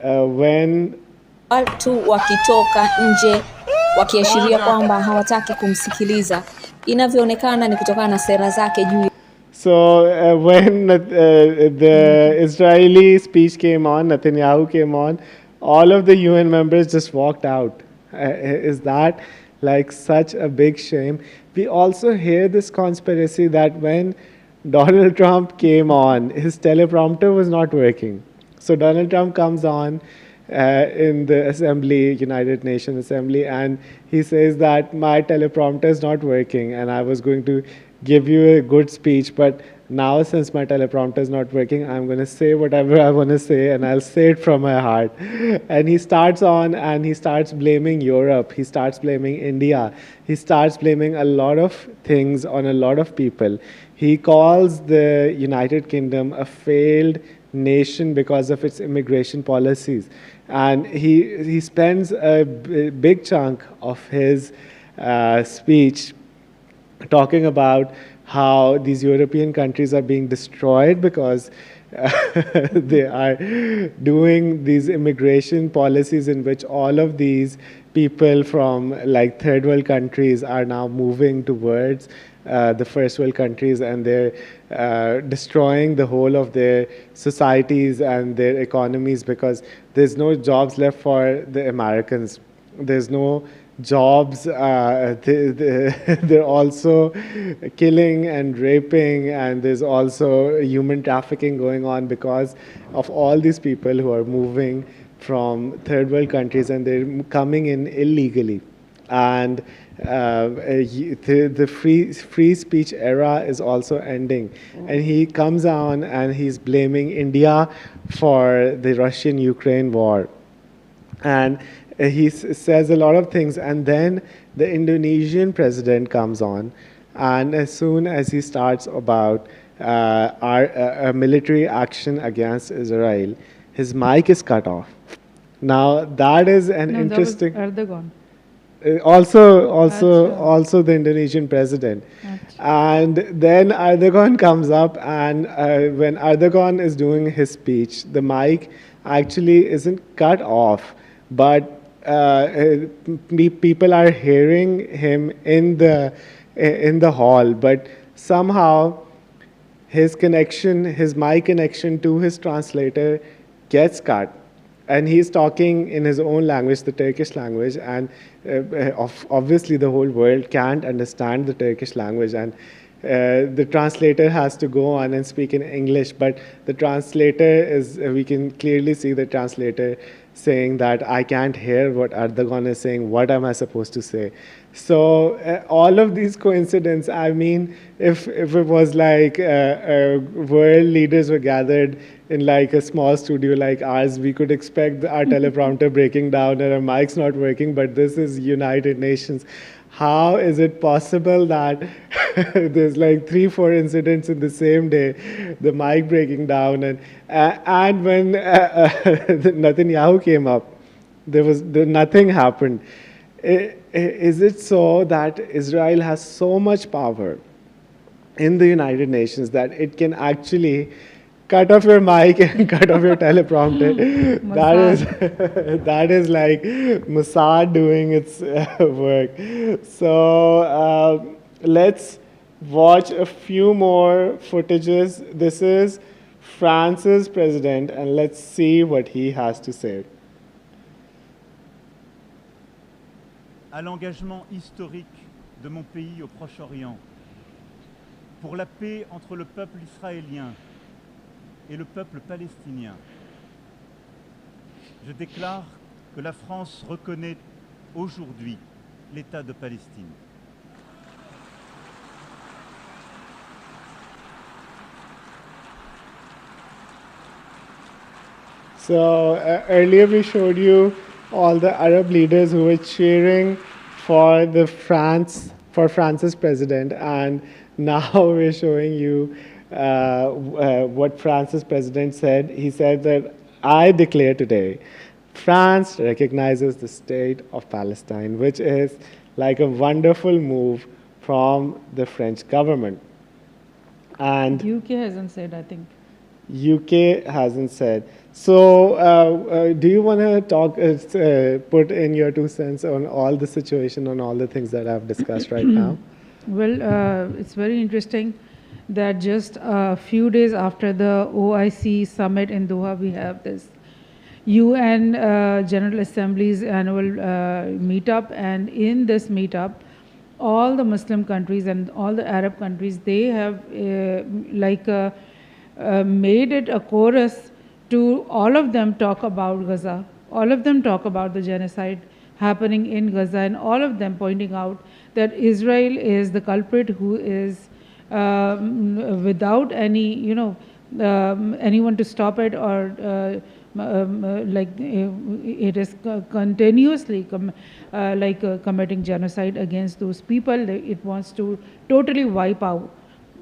when watu wakitoka nje wakiashiria kwamba hawataki kumsikiliza. Inavyoonekana ni kutokana na sera zake juu. So when the Israeli speech came on, Netanyahu came on, all of the UN members just walked out. Is that like such a big shame? We also hear this conspiracy that when Donald Trump came on, his teleprompter was not working. So Donald Trump comes on in the assembly, United Nations Assembly, and he says that my teleprompter is not working and I was going to give you a good speech, but now since my teleprompter is not working, I'm going to say whatever I want to say and I'll say it from my heart. And he starts on and he starts blaming Europe, he starts blaming India, he starts blaming a lot of things on a lot of people. He calls the United Kingdom a failed nation because of its immigration policies. And he spends a big chunk of his speech talking about how these European countries are being destroyed because they are doing these immigration policies in which all of these people from like third world countries are now moving towards the first world countries, and they're destroying the whole of their societies and their economies because there's no jobs left for the Americans. There's no jobs. They're also killing and raping, and there's also human trafficking going on because of all these people who are moving from third world countries and they're coming in illegally. And the free speech era is also ending. And he comes on and he's blaming India for the Russian-Ukraine war. And he says a lot of things, and then the Indonesian president comes on, and as soon as he starts about our military action against Israel, his mic is cut off. Now that is an interesting. That was Erdogan. Also the Indonesian president. And then Erdogan comes up, and when Erdogan is doing his speech, the mic actually isn't cut off, but people are hearing him in the hall, but somehow his mic connection to his translator gets cut. And he's talking in his own language, the Turkish language, and obviously the whole world can't understand the Turkish language, and the translator has to go on and speak in English, but the translator we can clearly see the translator saying that I can't hear what Erdogan is saying, what am I supposed to say? So all of these coincidences, I mean, if it was like world leaders were gathered in like a small studio like ours, we could expect our teleprompter breaking down and our mic's not working, but this is United Nations. How is it possible that there's like 3-4 incidents in the same day, the mic breaking down, and when Netanyahu came up, nothing happened. Is it so that Israel has so much power in the United Nations that it can actually cut off your mic and cut off your teleprompter? That is that is like Mossad doing its work. So let's watch a few more footages. This is France's president, and let's see what he has to say. À l'engagement historique de mon pays au Proche-Orient, pour la paix entre le peuple israélien et le peuple palestinien, je déclare que la France reconnaît aujourd'hui l'État de Palestine. So earlier we showed you all the Arab leaders who were cheering for France's president, and now we're showing you what France's president said. He said that I declare today, France recognizes the state of Palestine, which is like a wonderful move from the French government. And UK hasn't said, I think. UK hasn't said. So, do you want to talk, put in your 2 cents on all the situation, on all the things that I've discussed right now? Well, it's very interesting that just a few days after the OIC summit in Doha, we have this UN General Assembly's annual meetup, and in this meetup, all the Muslim countries and all the Arab countries, they have made it a chorus to all of them talk about Gaza. All of them talk about the genocide happening in Gaza, and all of them pointing out that Israel is the culprit who is without any, anyone to stop it, or it is continuously committing genocide against those people. It wants to totally wipe out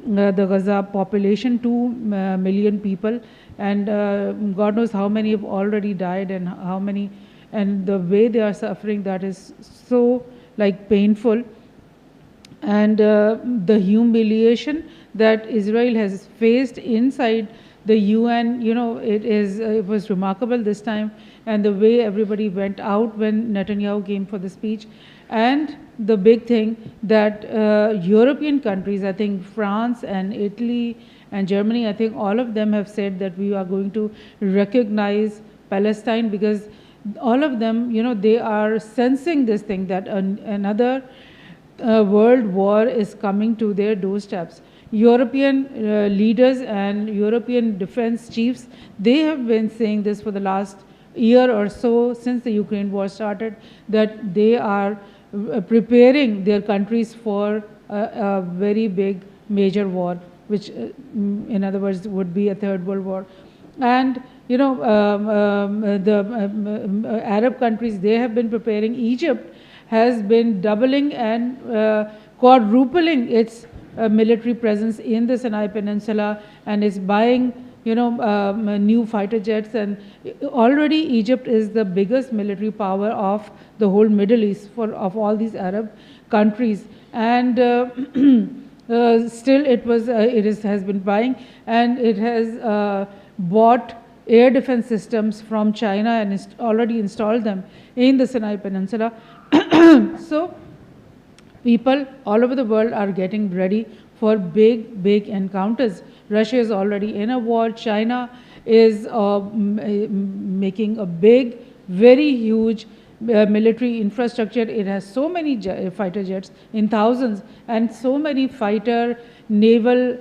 the Gaza population, 2 million people, and God knows how many have already died, and how many, and the way they are suffering, that is so painful. And the humiliation that Israel has faced inside the UN, it was remarkable this time, and the way everybody went out when Netanyahu came for the speech. And the big thing that European countries, I think France and Italy and Germany, I think all of them have said that we are going to recognize Palestine, because all of them, they are sensing this thing, that another world war is coming to their doorsteps. European leaders and European defense chiefs, they have been saying this for the last year or so, since the Ukraine war started, that they are preparing their countries for a very big major war, which in other words would be a third world war. And the Arab countries, they have been preparing. Egypt has been doubling and quadrupling its military presence in the Sinai Peninsula, and is buying new fighter jets, and already Egypt is the biggest military power of the whole Middle East of all these Arab countries. And still it has been buying, and it has bought air defense systems from China and already installed them in the Sinai Peninsula. So people all over the world are getting ready for big encounters. Russia is already in a war. China is making a big, very huge military infrastructure. It has so many fighter jets in thousands, and so many fighter naval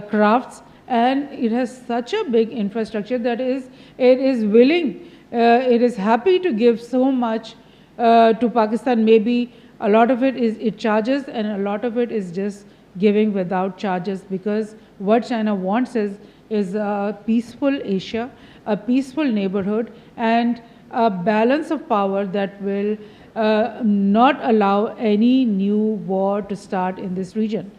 crafts, and it has such a big infrastructure that it is willing, it is happy to give so much to Pakistan. Maybe a lot of it charges, and a lot of it is just giving without charges, because what China wants is a peaceful Asia, a peaceful neighborhood, and a balance of power that will not allow any new war to start in this region.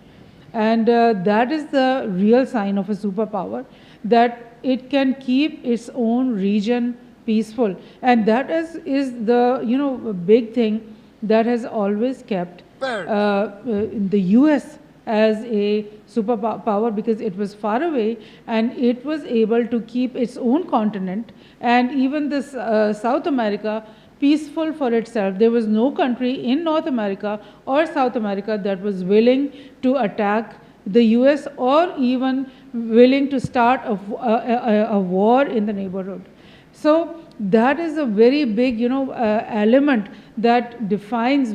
And that is the real sign of a superpower, that it can keep its own region peaceful. And that is the big thing that has always kept the US as a superpower, because it was far away and it was able to keep its own continent and even this South America peaceful for itself. There was no country in North America or South America that was willing to attack the US or even willing to start a war in the neighborhood. So that is a very big, element that defines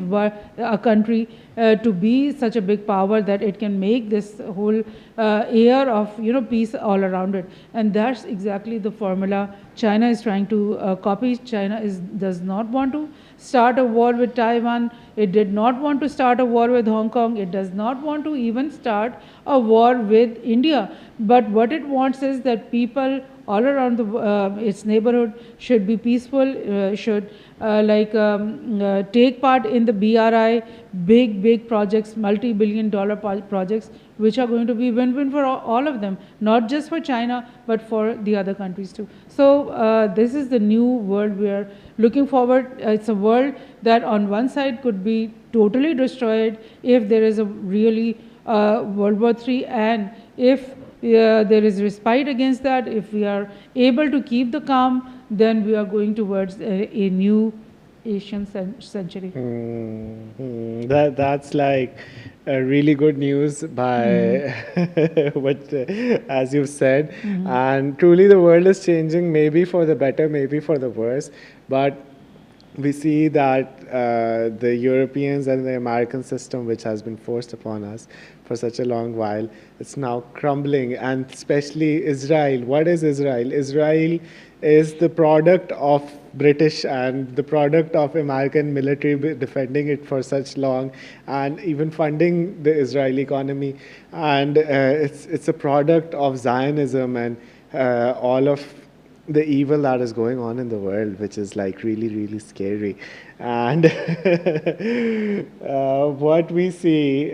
a country to be such a big power, that it can make this whole air of, peace all around it. And that's exactly the formula China is trying to copy. China does not want to start a war with Taiwan. It did not want to start a war with Hong Kong. It does not want to even start a war with India. But what it wants is that people all around its neighborhood should be peaceful, should take part in the BRI, big projects, multi-billion-dollar projects, which are going to be win-win for all of them, not just for China, but for the other countries too. So this is the new world we are looking forward. It's a world that on one side could be totally destroyed if there is a really World War III, and if there is respite against that, if we are able to keep the calm, then we are going towards a new Asian century. That's like really good news by what, as you've said. And truly the world is changing, maybe for the better, maybe for the worse. But we see that the Europeans and the American system, which has been forced upon us for such a long while, it's now crumbling. And especially Israel. What is Israel? Israel is the product of British and the product of American military defending it for such long, and even funding the Israeli economy. And it's a product of Zionism and all of the evil that is going on in the world, which is like really scary. And what we see,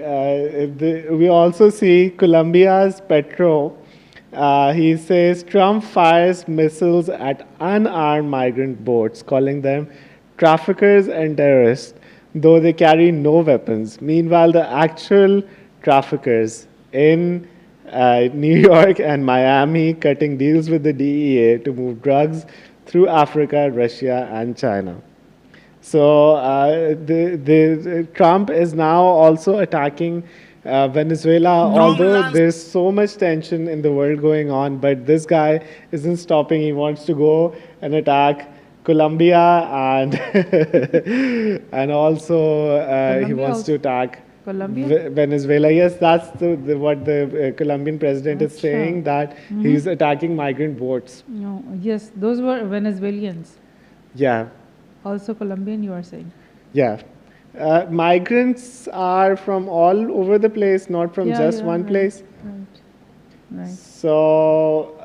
we also see Colombia's Petro. He says Trump fires missiles at unarmed migrant boats, calling them traffickers and terrorists, though they carry no weapons. Meanwhile, the actual traffickers in New York and Miami cutting deals with the DEA to move drugs through Africa, Russia, and China. So Trump is now also attacking Venezuela, although there's so much tension in the world going on, but this guy isn't stopping. He wants to go and attack Colombia, and and also he wants to attack Venezuela. Yes, that's what the Colombian president is saying, that he's attacking migrant boats. No, yes, those were Venezuelans. Yeah. Also Colombian, you are saying. Yeah. Migrants are from all over the place, not from just one place. Right. So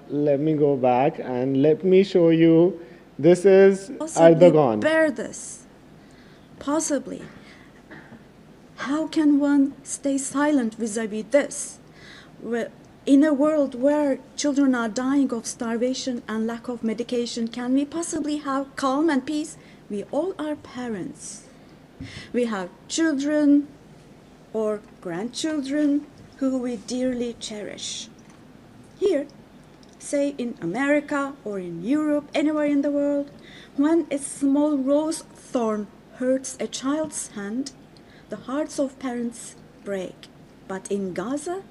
let me go back and let me show you. This is Erdogan. Bear this. Possibly. How can one stay silent vis-a-vis this? In a world where children are dying of starvation and lack of medication, can we possibly have calm and peace? We all are parents. We have children or grandchildren who we dearly cherish. Here, say in America or in Europe, anywhere in the world, when a small rose thorn hurts a child's hand, the hearts of parents break. But in Gaza,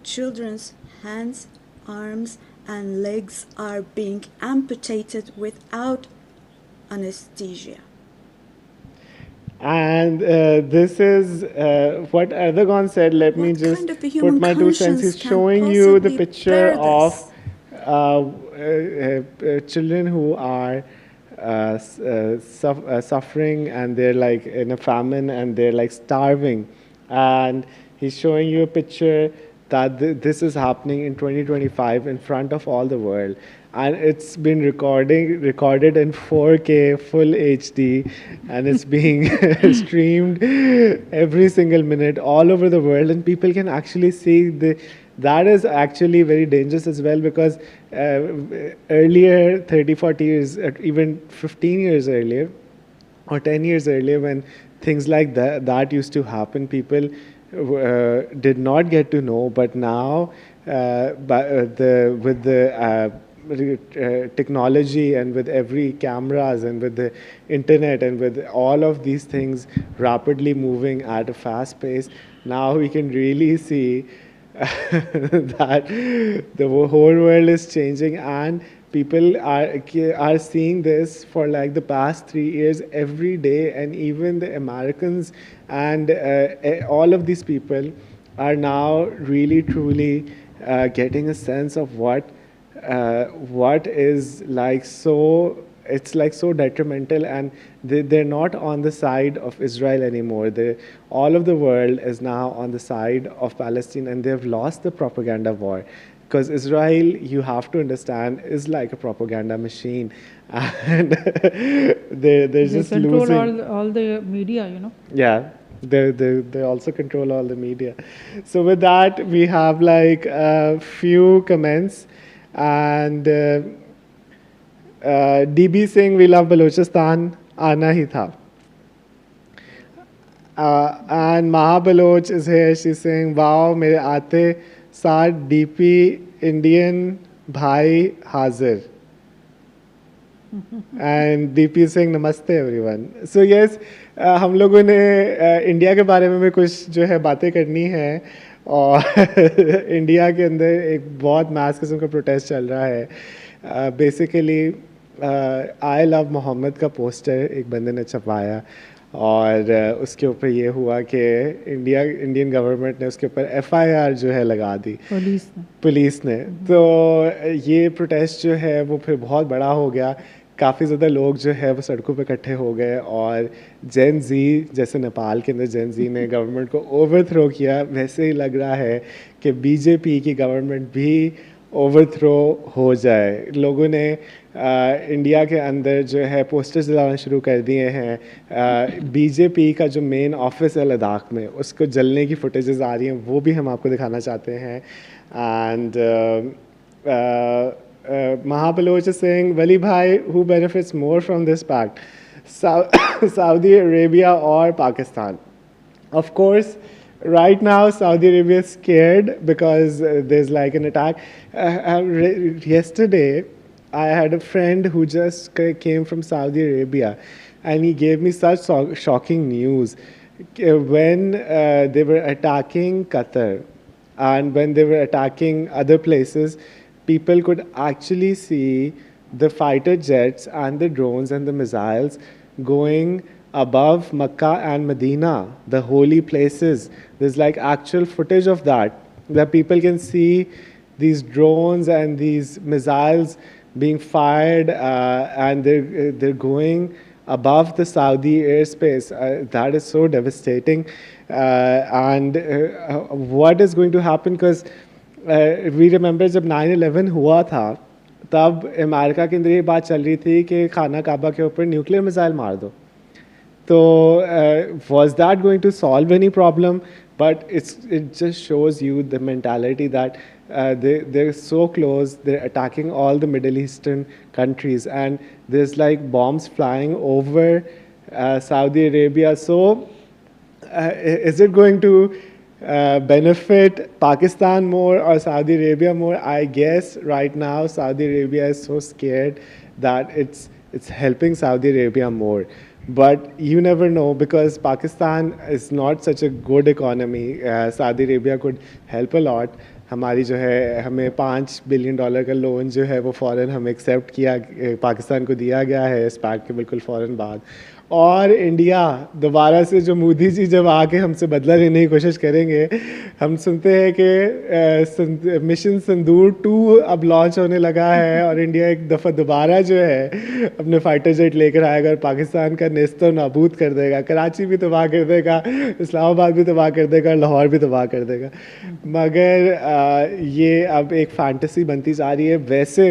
children's hands, arms, and legs are being amputated without anesthesia. And this is what Erdogan said. Let me just put my 2 cents. He's showing you the picture of children who are suffering, and they're like in a famine and they're like starving. And he's showing you a picture that this is happening in 2025 in front of all the world. And it's been recorded in 4K, full HD, and it's being streamed every single minute all over the world, and people can actually see that is actually very dangerous as well, because earlier, 30, 40 years, even 15 years earlier, or 10 years earlier when things like that used to happen, people did not get to know, but now with the technology and with every cameras and with the internet and with all of these things rapidly moving at a fast pace, now we can really see that the whole world is changing, and people are seeing this for like the past 3 years every day, and even the Americans and all of these people are now really truly getting a sense of what is like so. It's like so detrimental, and they're not on the side of Israel anymore. All of the world is now on the side of Palestine, and they've lost the propaganda war. Because Israel, you have to understand, is like a propaganda machine, and they're just control losing. all the media, you know. Yeah, they also control all the media. So with that, we have like a few comments, and DB saying we love Balochistan, आना ही था. And Maha Baloch is here. She's saying, wow, मेरे आते साथ DP Indian भाई हाजिर. And DP is saying namaste everyone. So yes, हम लोगों ने इंडिया के बारे में भी कुछ जो है बातें करनी है, और इंडिया के अंदर एक बहुत मैस किस्म का प्रोटेस्ट चल रहा है. बेसिकली आई लव मोहम्मद का पोस्टर एक बंदे ने छपवाया, और उसके ऊपर ये हुआ कि इंडियन गवर्नमेंट ने उसके ऊपर FIR जो है लगा दी पुलिस ने. तो ये प्रोटेस्ट जो है वो फिर बहुत बड़ा हो गया. काफ़ी ज़्यादा लोग जो है वो सड़कों पे इकट्ठे हो गए, और जेन जी, जैसे नेपाल के अंदर जेन जी ने गवर्नमेंट को ओवरथ्रो किया, वैसे ही लग रहा है कि BJP की गवर्नमेंट भी ओवरथ्रो हो जाए. लोगों ने इंडिया के अंदर जो है पोस्टर्स जलाना शुरू कर दिए हैं. BJP का जो मेन ऑफिस है लद्दाख में, उसको जलने की फुटेजेस आ रही हैं, वो भी हम आपको दिखाना चाहते हैं. And Mahabaloch is saying, Wali bhai, who benefits more from this pact, Saudi Arabia or Pakistan? Of course, right now Saudi Arabia is scared because there's like an attack. Yesterday, I had a friend who just came from Saudi Arabia, and he gave me such shocking news. When they were attacking Qatar, and when they were attacking other places, people could actually see the fighter jets and the drones and the missiles going above Makkah and Medina, the holy places. There's like actual footage of that people can see these drones and these missiles being fired, and they're going above the Saudi airspace. That is so devastating. And what is going to happen? Because we remember जब 9/11 हुआ था, तब America के अंदर ये बात चल रही थी कि खाना काबा के ऊपर न्यूक्लियर मिसाइल मार दो. तो was that going to solve any problem? But it just shows you the mentality that they're so close, they're attacking all the Middle Eastern countries, and there's like bombs flying over Saudi Arabia. So is it going to benefit Pakistan more or Saudi Arabia more? I guess right now Saudi Arabia is so scared that it's helping Saudi Arabia more. But you never know, because Pakistan is not such a good economy. Saudi Arabia could help a lot. हमारी जो है, हमें $5 billion का loan जो है वो फ़ौरन हमें एक्सेप्ट किया, पाकिस्तान को दिया गया है इस पैक्ट के बिल्कुल फ़ौरन बाद. और इंडिया दोबारा से जो मोदी जी जब आके हमसे बदला लेने की कोशिश करेंगे, हम सुनते हैं कि मिशन संदूर 2 अब लॉन्च होने लगा है, और इंडिया एक दफ़ा दोबारा जो है अपने फाइटर जेट लेकर आएगा और पाकिस्तान का नेस्तो नाबूद कर देगा. कराची भी तबाह कर देगा, इस्लामाबाद भी तबाह कर देगा, लाहौर भी तबाह कर देगा. मगर ये अब एक फैंटेसी बनती जा रही है. वैसे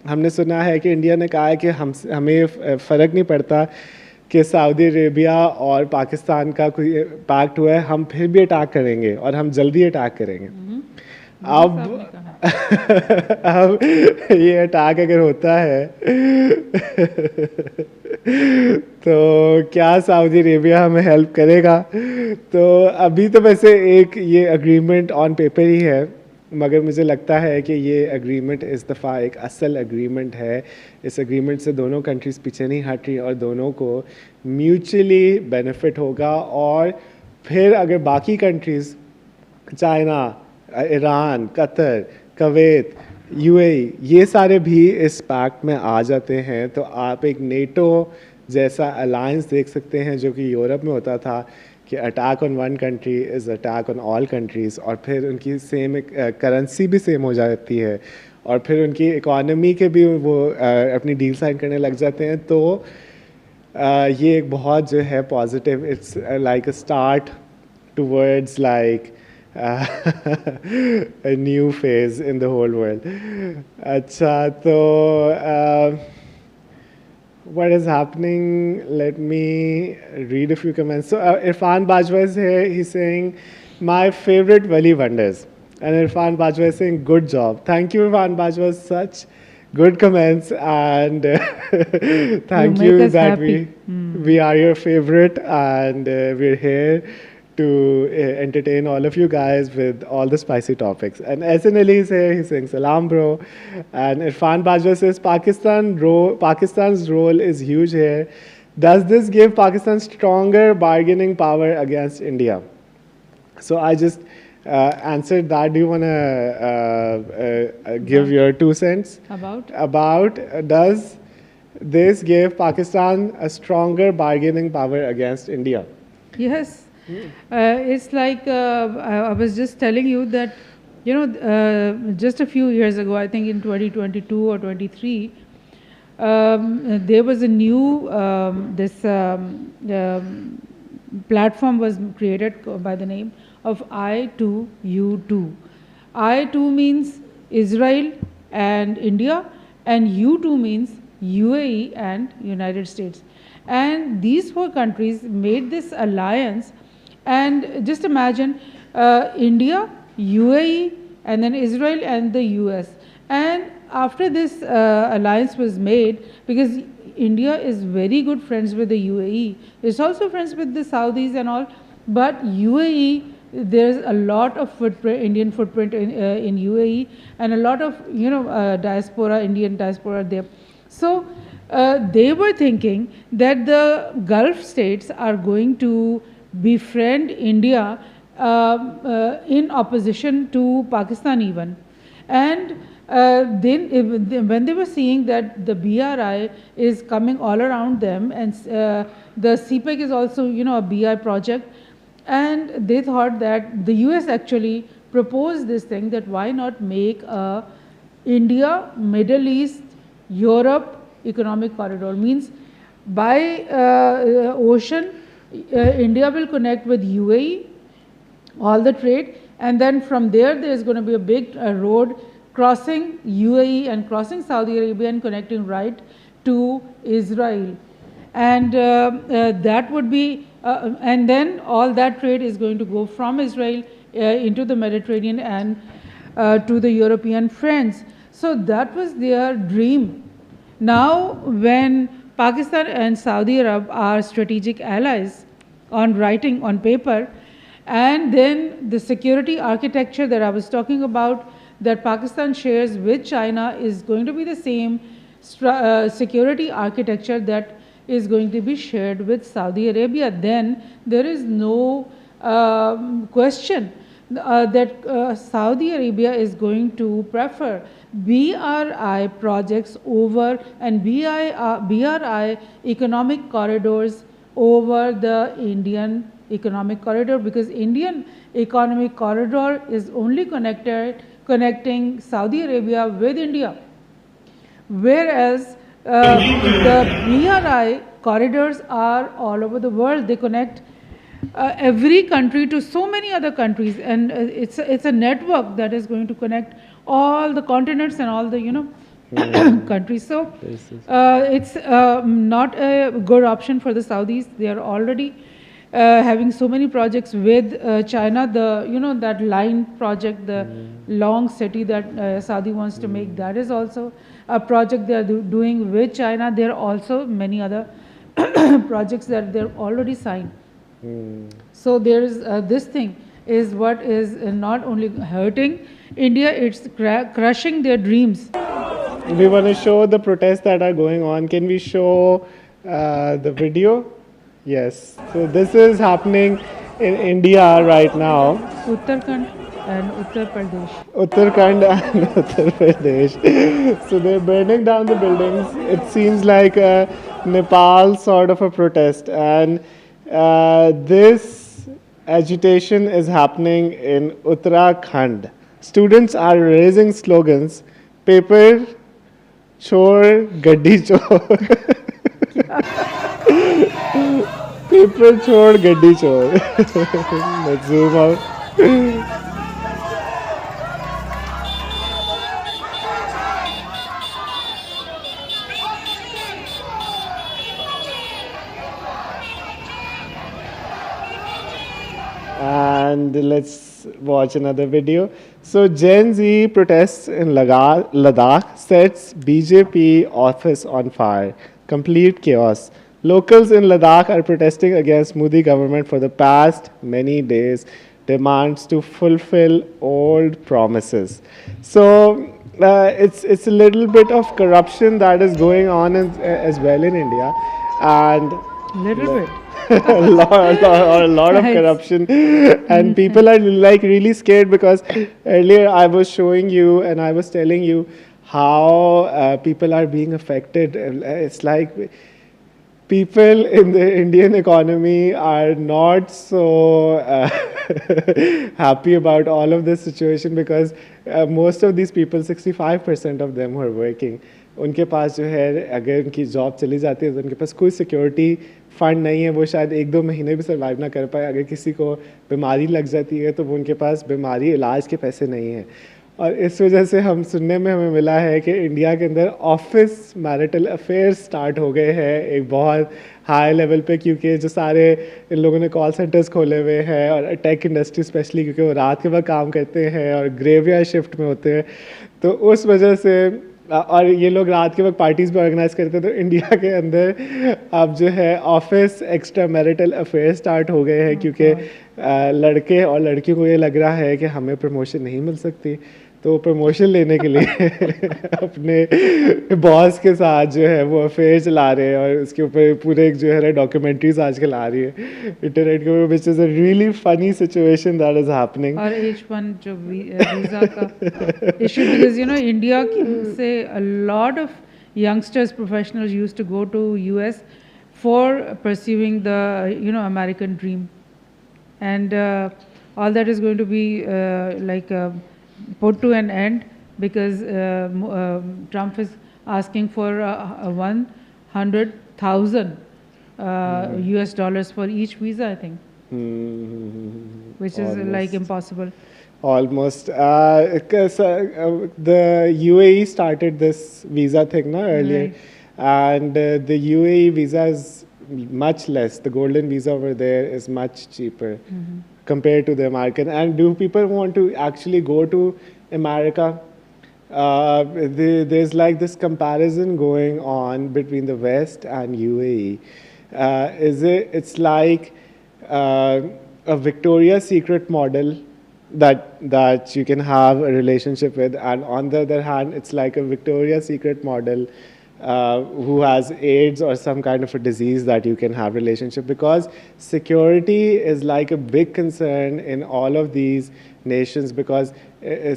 हमने सुना है कि इंडिया ने कहा है कि हमें फ़र्क नहीं पड़ता कि सऊदी अरेबिया और पाकिस्तान का कोई पैक्ट हुआ है, हम फिर भी अटैक करेंगे और हम जल्दी अटैक करेंगे. अब ये अटैक अगर होता है तो क्या सऊदी अरेबिया हमें हेल्प करेगा? तो अभी तो वैसे एक ये अग्रीमेंट ऑन पेपर ही है, मगर मुझे लगता है कि ये अग्रीमेंट इस दफ़ा एक असल अग्रीमेंट है। इस अग्रीमेंट से दोनों कंट्रीज़ पीछे नहीं हट रही और दोनों को म्यूचुअली बेनिफिट होगा। और फिर अगर बाकी countries, China, Iran, Qatar, Kuwait, UAE, ये सारे भी इस पैक्ट में आ जाते हैं, तो आप एक नेटो जैसा अलायंस देख सकते हैं जो कि यूरोप में होता था कि attack on one country is attack on all countries, और फिर उनकी सेम करेंसी भी सेम हो जाती है और फिर उनकी इकोनॉमी के भी वो अपनी डील साइन करने लग जाते हैं। तो ये एक बहुत जो है positive, it's like a start towards like a new phase in the whole world. अच्छा, तो what is happening? Let me read a few comments. So Irfan Bajwa is here. He's saying, my favorite Wali wonders. And Irfan Bajwa is saying, good job. Thank you, Irfan Bajwa. Such good comments. And thank you that we are your favorite, and we're here to entertain all of you guys with all the spicy topics. And SN Ali is here, he's saying salam bro. And Irfan Bajwa says Pakistan's role is huge here. Does this give Pakistan stronger bargaining power against India? So I just answered that. Do you want to give your 2 cents? About does this give Pakistan a stronger bargaining power against India? Yes. It's like I was just telling you that, you know, just a few years ago, I think in 2022 or 23, there was a new platform was created by the name of I2U2. I2 means Israel and India, and U2 means UAE and United States. And these 4 countries made this alliance. And just imagine India, UAE, and then Israel and the US. And after this alliance was made, because India is very good friends with the UAE, it's also friends with the Saudis and all, but UAE, there's a lot of Indian footprint in UAE, and a lot of, you know, diaspora, Indian diaspora there. So they were thinking that the Gulf states are going to befriend India in opposition to Pakistan even. And then when they were seeing that the BRI is coming all around them, and the CPEC is also, you know, a BI project, and they thought that the US actually proposed this thing, that why not make a India, Middle East, Europe economic corridor. Means by ocean, India will connect with UAE, all the trade, and then from there is going to be a big road crossing UAE and crossing Saudi Arabia and connecting right to Israel. And that would be, and then all that trade is going to go from Israel into the Mediterranean and to the European friends. So that was their dream. Now when Pakistan and Saudi Arab are strategic allies on writing on paper, and then the security architecture that I was talking about that Pakistan shares with China is going to be the same security architecture that is going to be shared with Saudi Arabia. Then there is no question that Saudi Arabia is going to prefer BRI projects over, and BRI economic corridors over the Indian economic corridor, because Indian economic corridor is only connecting Saudi Arabia with India, whereas the BRI corridors are all over the world. They connect every country to so many other countries, and it's a network that is going to connect all the continents and all the, you know, countries. So it's not a good option for the Saudis. They are already having so many projects with China. The, you know, that line project, the long city that Saudi wants to make, that is also a project they are doing with China. There are also many other projects that they're already signed. So there is this thing is what is not only hurting India, it's crushing their dreams. We want to show the protests that are going on. Can we show the video? Yes. So this is happening in India right now. Uttarakhand and Uttar Pradesh. Uttarakhand and Uttar Pradesh. So they're burning down the buildings. It seems like a Nepal sort of a protest. And this agitation is happening in Uttarakhand. Students are raising slogans, paper chor, gaddi chor. Paper chor, gaddi chor. Let's zoom out. And let's watch another video. So Gen Z protests in Ladakh sets BJP office on fire. Complete chaos. Locals in Ladakh are protesting against Modi government for the past many days. Demands to fulfill old promises. So it's a little bit of corruption that is going on as well in India, and Little bit. a lot of corruption, and people are like really scared because earlier I was showing you and I was telling you how people are being affected. It's like people in the Indian economy are not so happy about all of this situation because most of these people, 65% of them who are working, उनके पास जो है अगर उनकी job चली जाती है तो उनके पास कोई सिक्योरिटी फंड नहीं है, वो शायद 1-2 महीने भी सर्वाइव ना कर पाए. अगर किसी को बीमारी लग जाती है तो वो उनके पास बीमारी इलाज के पैसे नहीं हैं. और इस वजह से हम सुनने में हमें मिला है कि इंडिया के अंदर ऑफिस मैरिटल अफेयर्स स्टार्ट हो गए हैं एक बहुत हाई लेवल पे, क्योंकि जो सारे इन लोगों ने कॉल सेंटर्स खोले हुए हैं और टेक इंडस्ट्री स्पेशली क्योंकि वो रात के वक्त काम करते हैं और ग्रेवयार्ड शिफ्ट में होते हैं, तो उस वजह से और ये लोग रात के वक्त पार्टीज़ भी ऑर्गेनाइज करते हैं. तो इंडिया के अंदर अब जो है office extra marital affair start हो गए हैं क्योंकि लड़के और लड़कियों को ये लग रहा है कि हमें प्रमोशन नहीं मिल सकती, तो प्रमोशन लेने के लिए अपने बॉस के साथ जो है वो अफेयर चला रहे हैं और उसके ऊपर पूरे जो है डॉक्यूमेंट्रीज आजकल आ रही है इंटरनेट के ऊपर, which is a really funny situation that is happening. और H1 जो वीज़ा का issue, because you know India से a lot of youngsters professionals used to go to US for pursuing the American dream, and all that is going to be put to an end because Trump is asking for $100,000 US dollars for each visa, I think, which is like impossible. Almost. The UAE started this visa thing earlier, Right. and the UAE visa is much less. The golden visa over there is much cheaper compared to the American. And do people want to actually go to America? There's like this comparison going on between the West and UAE. It's like a Victoria's Secret model that you can have a relationship with, and on the other hand, it's like a Victoria's Secret model who has AIDS or some kind of a disease that you can have relationship, because security is like a big concern in all of these nations, because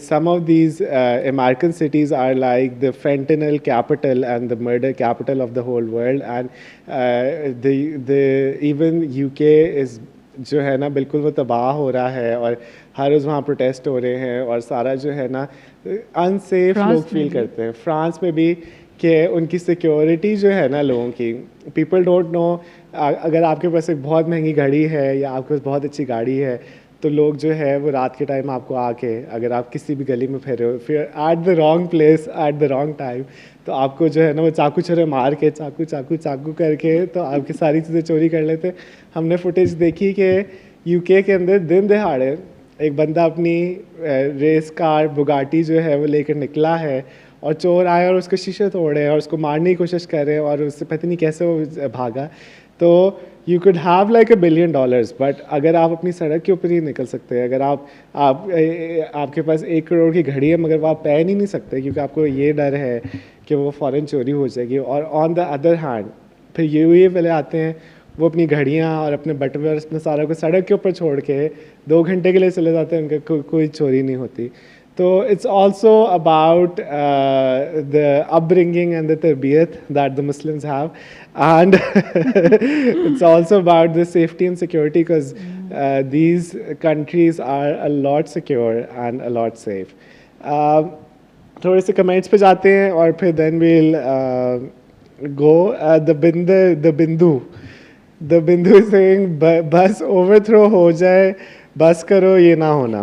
some of these American cities are like the fentanyl capital and the murder capital of the whole world, and even UK is जो है ना बिल्कुल वो तबाह हो रहा है और हर रोज़ वहाँ प्रोटेस्ट हो रहे हैं और सारा जो है ना अनसेफ लोग फील करते हैं. फ्रांस में भी कि उनकी सिक्योरिटी जो है ना लोगों की, पीपल डोंट नो, अगर आपके पास एक बहुत महंगी गाड़ी है या आपके पास बहुत अच्छी गाड़ी है तो लोग जो है वो रात के टाइम आपको आके, अगर आप किसी भी गली में फिर at the wrong place at the wrong time, तो आपको जो है ना वो चाकू छुरे मार के चाकू करके तो आपकी सारी चीज़ें चोरी कर लेते. हमने फुटेज देखी कि यूके के अंदर दिन दहाड़े एक बंदा अपनी रेस कार बुगाटी जो है वो लेकर निकला है और चोर आए और उसके शीशे तोड़े और उसको मारने की कोशिश कर रहे हैं और उससे पता नहीं कैसे वो भागा, तो you could have like $1 billion, but अगर आप अपनी सड़क के ऊपर ही निकल सकते हैं, अगर आपके पास 1 करोड़ की घड़ी है मगर वो आप पहन ही नहीं सकते क्योंकि आपको ये डर है कि वो फ़ौरन चोरी हो जाएगी। और ऑन द अदर हैंड फिर ये वाले आते हैं, वो अपनी घड़ियाँ और अपने बटवे और अपने सारा को सड़क के ऊपर छोड़ के 2 घंटे के लिए चले जाते हैं, उनका कोई चोरी नहीं होती। तो it's also about the upbringing and the tarbiyat that the Muslims have, and it's also about the safety and security because these countries are a lot secure and a lot safe. थोड़े से comments पे जाते हैं और फिर then we'll go the Bindu is saying बस overthrow हो जाए, बस करो ये ना होना।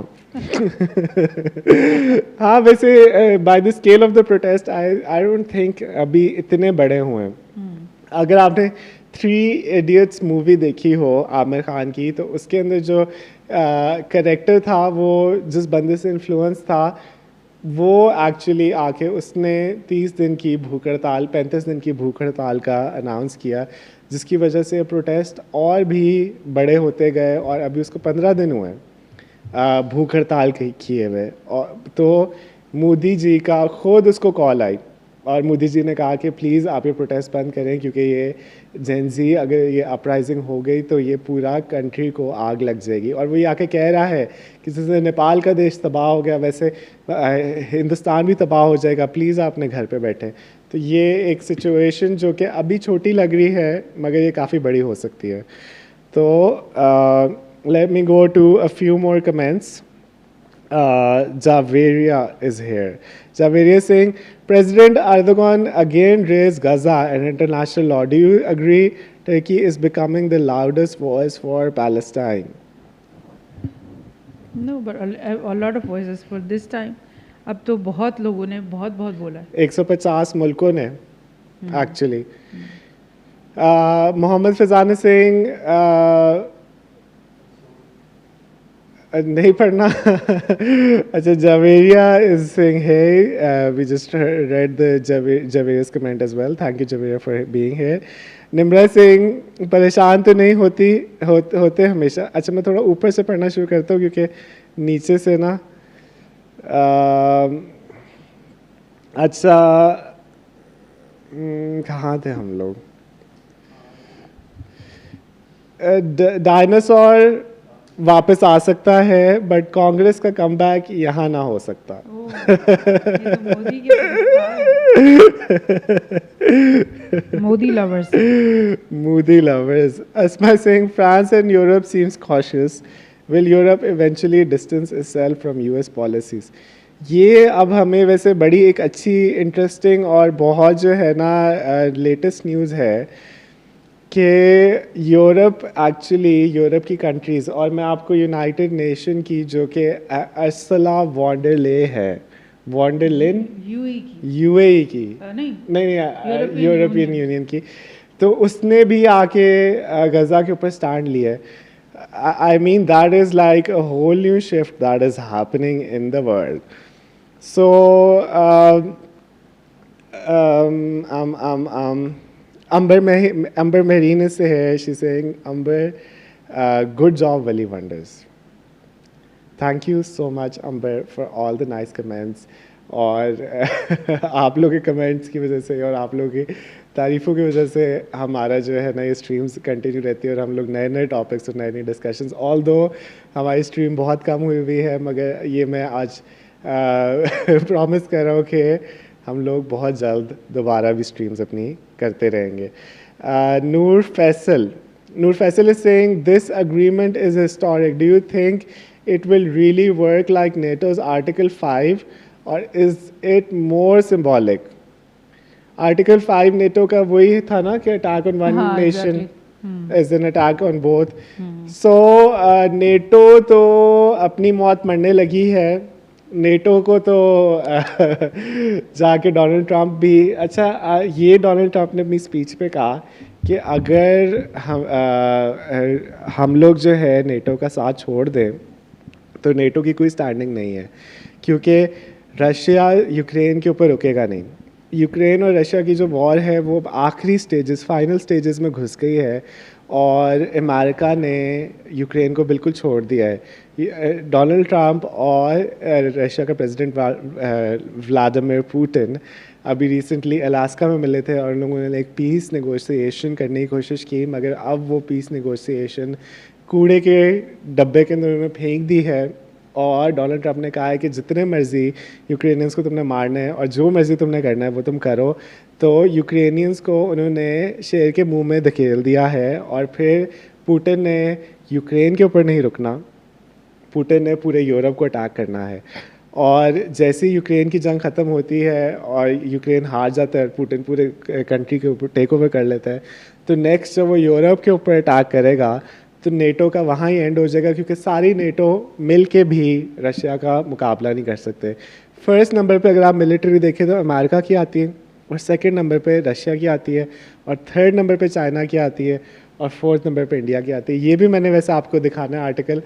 हाँ वैसे by the scale of the protest I don't think अभी इतने बड़े हुए हैं। अगर आपने 3 Idiots मूवी देखी हो आमिर खान की, तो उसके अंदर जो करेक्टर था, वो जिस बंदे से इन्फ्लुएंस था, वो एक्चुअली आके उसने 30 दिन की भूख हड़ताल 35 दिन की भूख हड़ताल का अनाउंस किया, जिसकी वजह से प्रोटेस्ट और भी बड़े होते गए और अभी उसको 15 दिन हुए भूख हड़ताल किए हुए। और तो मोदी जी का खुद उसको कॉल आई और मोदी जी ने कहा कि प्लीज़ आप ये प्रोटेस्ट बंद करें क्योंकि ये जेंजी अगर ये अपराइजिंग हो गई तो ये पूरा कंट्री को आग लग जाएगी। और वो ये आके कह रहा है कि जैसे नेपाल का देश तबाह हो गया वैसे हिंदुस्तान भी तबाह हो जाएगा, प्लीज़ आप अपने घर पे बैठें। तो ये एक सिचुएशन जो कि अभी छोटी लग रही है मगर ये काफ़ी बड़ी हो सकती है। तो let me go to a few more comments. Javeria is here. Javeria is saying, President Erdogan again raised Gaza and international law. Do you agree Turkey is becoming the loudest voice for Palestine? No, but a lot of voices for this time. अब तो बहुत लोगों ने बहुत बोला है। 150 मुल्कों ने actually. Mohammed Fazan is saying, नहीं पढ़ना। अच्छा, Javeria is saying, hey, we just read the Javeria's comment as well. Thank you, Javeria, for being here. Nimra Singh, परेशान तो नहीं होते हमेशा। अच्छा, मैं थोड़ा ऊपर से पढ़ना शुरू करता हूँ क्योंकि नीचे से ना अच्छा कहाँ थे हम लोग? डायनासोर वापस आ सकता है बट कांग्रेस का कमबैक यहाँ ना हो सकता। Modi lovers. Modi lovers. Asma saying France and Europe seems cautious. Will Europe eventually distance itself from US policies? ये अब हमें वैसे बड़ी एक अच्छी इंटरेस्टिंग और बहुत जो है ना लेटेस्ट न्यूज़ है कि यूरोप की कंट्रीज़, और मैं आपको यूनाइटेड नेशन की जो कि अर्सला वॉन्डरले है, वॉन्डरलिन यूएई की नहीं यूरोपियन यूनियन की, तो उसने भी आके गज़ा के ऊपर स्टैंड लिया है। I mean, that is like a whole new shift that is happening in the world. So, Amber Marine is here. She's saying, Amber, good job, Wali Wonders. Thank you so much, Amber, for all the nice comments. और आप लोगों के comments की वजह से और आप लोगों की तारीफ़ों की वजह से हमारा जो है ना ये स्ट्रीम्स कंटिन्यू रहती है और हम लोग नए नए टॉपिक्स और नई नई डिस्कशंस, ऑल दो हमारी स्ट्रीम बहुत कम हुई है मगर ये मैं आज प्रॉमिस कर रहा हूँ कि हम लोग बहुत जल्द दोबारा भी स्ट्रीम्स अपनी करते रहेंगे। Noor Faisal is saying this agreement is historic, do you think it will really work like NATO's Article 5 or is it more symbolic? Article 5 NATO का वही था ना कि attack on one nation is an attack on both. So NATO तो अपनी मौत मरने लगी है, NATO को तो जाके डोनाल्ड ट्रंप भी, अच्छा ये डोनाल्ड ट्रंप ने अपनी स्पीच पे कहा कि अगर हम लोग जो है NATO का साथ छोड़ दें तो नेटो की कोई स्टैंडिंग नहीं है, क्योंकि रशिया यूक्रेन के ऊपर रुकेगा नहीं। यूक्रेन और रशिया की जो वॉर है वो आखिरी स्टेजेस, फाइनल स्टेजेस में घुस गई है और अमेरिका ने यूक्रेन को बिल्कुल छोड़ दिया है। डोनाल्ड ट्रंप और रशिया का प्रेसिडेंट व्लादिमीर पुतिन अभी रिसेंटली अलास्का में मिले थे और उन लोगों ने एक पीस नेगोशिएशन करने की कोशिश की, मगर अब वो पीस नेगोशिएशन कूड़े के डब्बे के अंदर उन्होंने फेंक दी है। और डोनाल्ड ट्रंप ने कहा है कि जितने मर्जी यूक्रेनियंस को तुमने मारना है और जो मर्जी तुमने करना है वो तुम करो। तो यूक्रेनियंस को उन्होंने शेर के मुंह में धकेल दिया है। और फिर पुतिन ने यूक्रेन के ऊपर नहीं रुकना, पुतिन ने पूरे यूरोप को अटैक करना है। और जैसे यूक्रेन की जंग ख़त्म होती है और यूक्रेन हार जाता है, पुतिन पूरे कंट्री के ऊपर टेक ओवर कर लेता है, तो नेक्स्ट जब वो यूरोप के ऊपर अटैक करेगा तो नेटो का वहाँ ही एंड हो जाएगा, क्योंकि सारी नेटो मिल के भी रशिया का मुकाबला नहीं कर सकते। फर्स्ट नंबर पे अगर आप मिलिट्री देखें तो अमेरिका की आती है, और सेकंड नंबर पे रशिया की आती है, और थर्ड नंबर पे चाइना की आती है, और फोर्थ नंबर पे इंडिया की आती है। ये भी मैंने वैसे आपको दिखाना है आर्टिकल।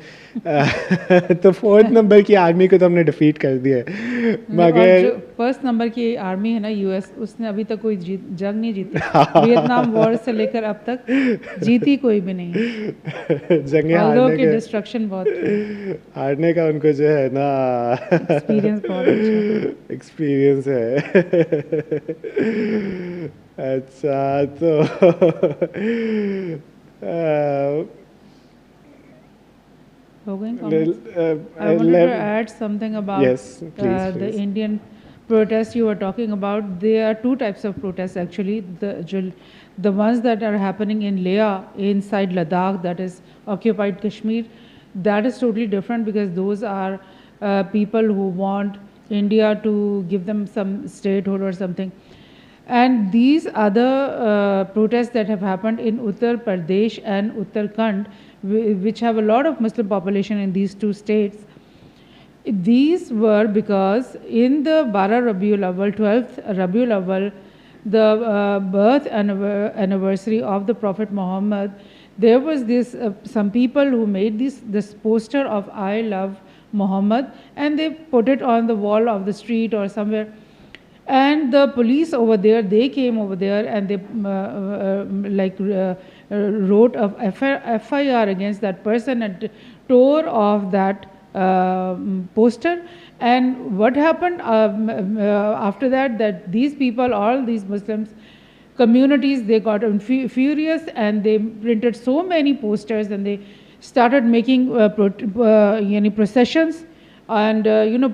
तो फोर्थ नंबर की आर्मी को तो हमने डिफीट कर दिया है, मगर जो फर्स्ट नंबर की आर्मी है ना यूएस, उसने अभी तक कोई जंग नहीं जीती। वियतनाम वॉर से लेकर अब तक जीती कोई भी नहीं। जंगे हारने के डिस्ट्रक्शन बहुत, हारने का उनको जो है ना एक्सपीरियंस बहुत अच्छा एक्सपीरियंस है। अच्छा, तो I wanted to add something about the Indian protests you were talking about. There are two types of protests actually. The ones that are happening in Leh inside Ladakh, that is occupied Kashmir, that is totally different, because those are people who want India to give them some statehood or something. And these other protests that have happened in Uttar Pradesh and Uttarakhand, which have a lot of Muslim population in these two states, these were because in the 12 Rabiul Awwal, 12th Rabiul Awwal, the birth anniversary of the Prophet Muhammad, there was this some people who made this poster of I love Muhammad, and they put it on the wall of the street or somewhere. And the police over there, they came over there and they wrote a FIR against that person and tore off that poster. And what happened after that, that these people, all these Muslims communities, they got furious and they printed so many posters and they started making processions and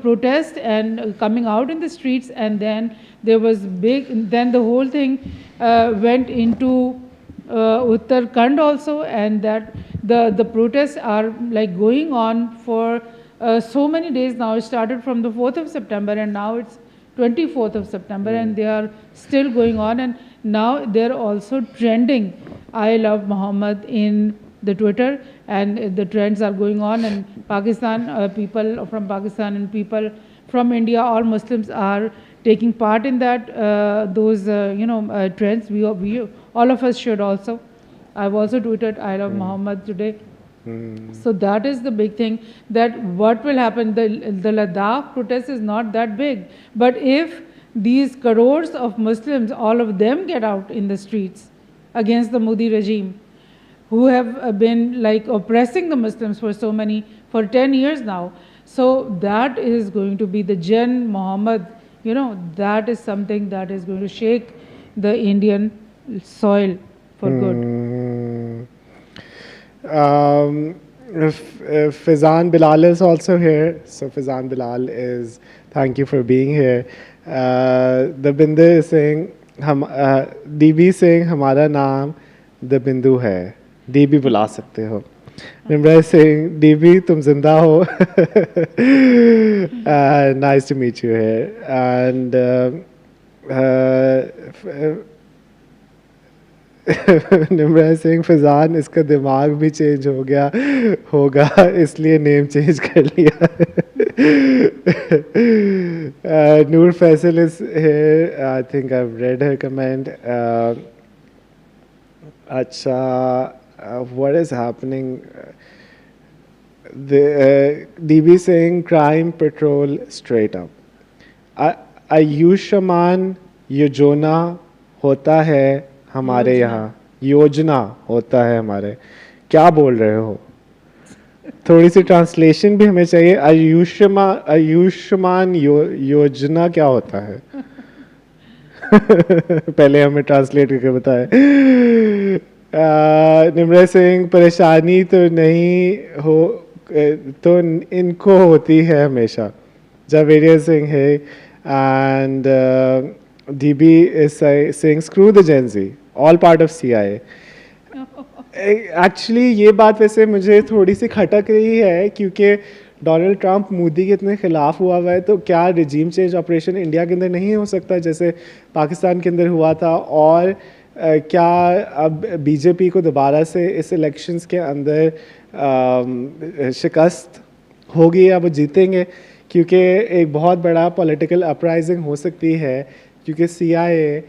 protest and coming out in the streets. And then there was then the whole thing went into Uttarakhand also, and that the protests are like going on for so many days now. It started from the 4th of September and now it's 24th of September and they are still going on. And now they're also trending I love Muhammad in the Twitter, and the trends are going on. And Pakistan, people from Pakistan and people from India, all Muslims are taking part in that, those trends. We all of us should also. I've also tweeted I love Muhammad today. So that is the big thing, that what will happen. The Ladakh protest is not that big, but if these crores of Muslims, all of them get out in the streets against the Modi regime, who have been like oppressing the Muslims for 10 years now. So that is going to be the Gen Muhammad, that is something that is going to shake the Indian soil for good. Fizan Bilal is also here. So Fizan Bilal is, thank you for being here. The Bindu is saying, DB saying, हमारा नाम The Bindu है. DB बुला सकते हो. Nimra is saying, DB तुम जिंदा हो. Nice to meet you here. And Nimra Singh Faizan, इसका दिमाग भी चेंज हो गया होगा इसलिए नेम चेंज कर लिया. Noor Faisal is here. I think I've read her comment. What is happening? The DB saying crime patrol straight up. Ayushman योजना होता है हमारे यहाँ, योजना होता है हमारे, क्या बोल रहे हो? थोड़ी सी ट्रांसलेशन भी हमें चाहिए। आयुष्मान योजना क्या होता है? पहले हमें ट्रांसलेट करके बताए। निम्रत सिंह, परेशानी तो नहीं हो तो इनको होती है हमेशा। Javeria Singh, hey, and DB is saying screw the Gen Z, all part of CIA. Actually ये बात वैसे मुझे थोड़ी सी खटक रही है, क्योंकि डोनाल्ड ट्रंप मोदी के इतने खिलाफ हुआ है, तो क्या रिजीम चेंज ऑपरेशन इंडिया के अंदर नहीं हो सकता जैसे पाकिस्तान के अंदर हुआ था? और क्या अब बीजेपी को दोबारा से इस इलेक्शंस के अंदर शिकस्त होगी या वो जीतेंगे? क्योंकि एक बहुत बड़ा पॉलिटिकल अपराइजिंग हो सकती है, क्योंकि CIA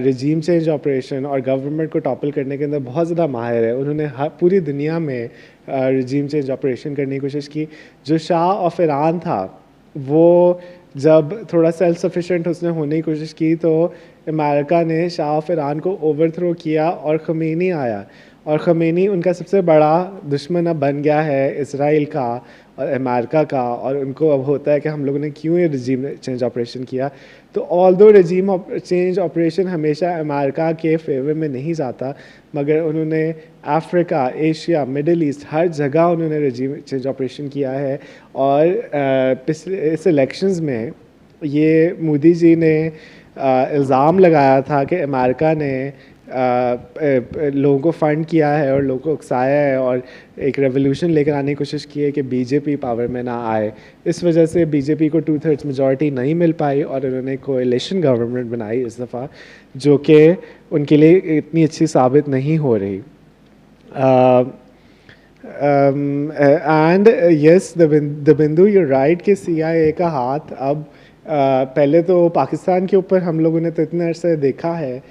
रिजीम चेंज ऑपरेशन और गवर्नमेंट को टॉपल करने के अंदर बहुत ज़्यादा माहिर है। उन्होंने पूरी दुनिया में रिजीम चेंज ऑपरेशन करने की कोशिश की। जो शाह ऑफ ईरान था, वो जब थोड़ा सेल्फ सफिशेंट उसने होने की कोशिश की, तो अमेरिका ने शाह ऑफ ईरान को ओवरथ्रो किया और ख़मेनी आया, और ख़मेनी उनका सबसे बड़ा दुश्मन अब बन गया है इसराइल का और अमेरिका का। और उनको अब होता है कि हम लोगों ने क्यों ये रिजीम चेंज ऑपरेशन किया। तो ऑल्दो रिजीम चेंज ऑपरेशन हमेशा अमेरिका के फेवर में नहीं जाता, मगर उन्होंने अफ्रीका, एशिया, मिडल ईस्ट, हर जगह उन्होंने रिजीम चेंज ऑपरेशन किया है। और पिछले इस इलेक्शंस में ये मोदी जी ने इल्ज़ाम लगाया था कि अमेरिका ने लोगों को फंड किया है और लोगों को उकसाया है और एक रेवोल्यूशन लेकर आने की कोशिश की है कि बीजेपी पावर में ना आए। इस वजह से बीजेपी को 2/3 मेजॉरिटी नहीं मिल पाई और उन्होंने कोएलिशन गवर्नमेंट बनाई इस दफ़ा, जो कि उनके लिए इतनी अच्छी साबित नहीं हो रही। एंड यस द बिंदु, यू राइट कि CIA का हाथ अब पहले तो पाकिस्तान के ऊपर हम लोगों ने तो इतने अरसे देखा है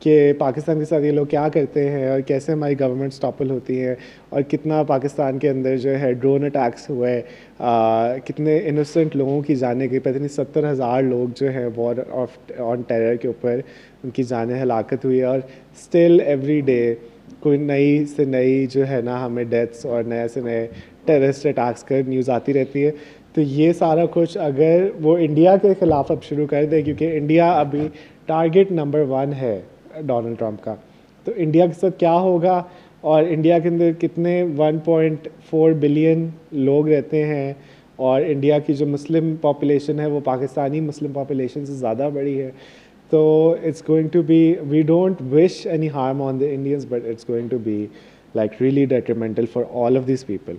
कि पाकिस्तान के साथ ये लोग क्या करते हैं और कैसे हमारी गवर्नमेंट्स टॉपल होती हैं, और कितना पाकिस्तान के अंदर जो है ड्रोन अटैक्स हुए, कितने इनोसेंट लोगों की जाने गई। पता नहीं 70,000 लोग जो है वॉर ऑन टेरर के ऊपर उनकी जानें हलाकत हुई, और स्टिल एवरी डे कोई नई से नई जो है ना हमें डेथ्स और नए से नए टेररिस्ट अटैक्स कर न्यूज़ आती रहती है। तो ये सारा कुछ अगर वो इंडिया के ख़िलाफ़ अब शुरू कर दे, क्योंकि इंडिया अभी टारगेट नंबर 1 है डोनाल्ड ट्रंप का, तो इंडिया के साथ क्या होगा? और इंडिया के अंदर कितने 1.4 बिलियन लोग रहते हैं, और इंडिया की जो मुस्लिम पॉपुलेशन है वो पाकिस्तानी मुस्लिम पॉपुलेशन से ज़्यादा बड़ी है। तो it's going to be, we don't wish any harm on the Indians, but it's going to be like really detrimental for all of this people.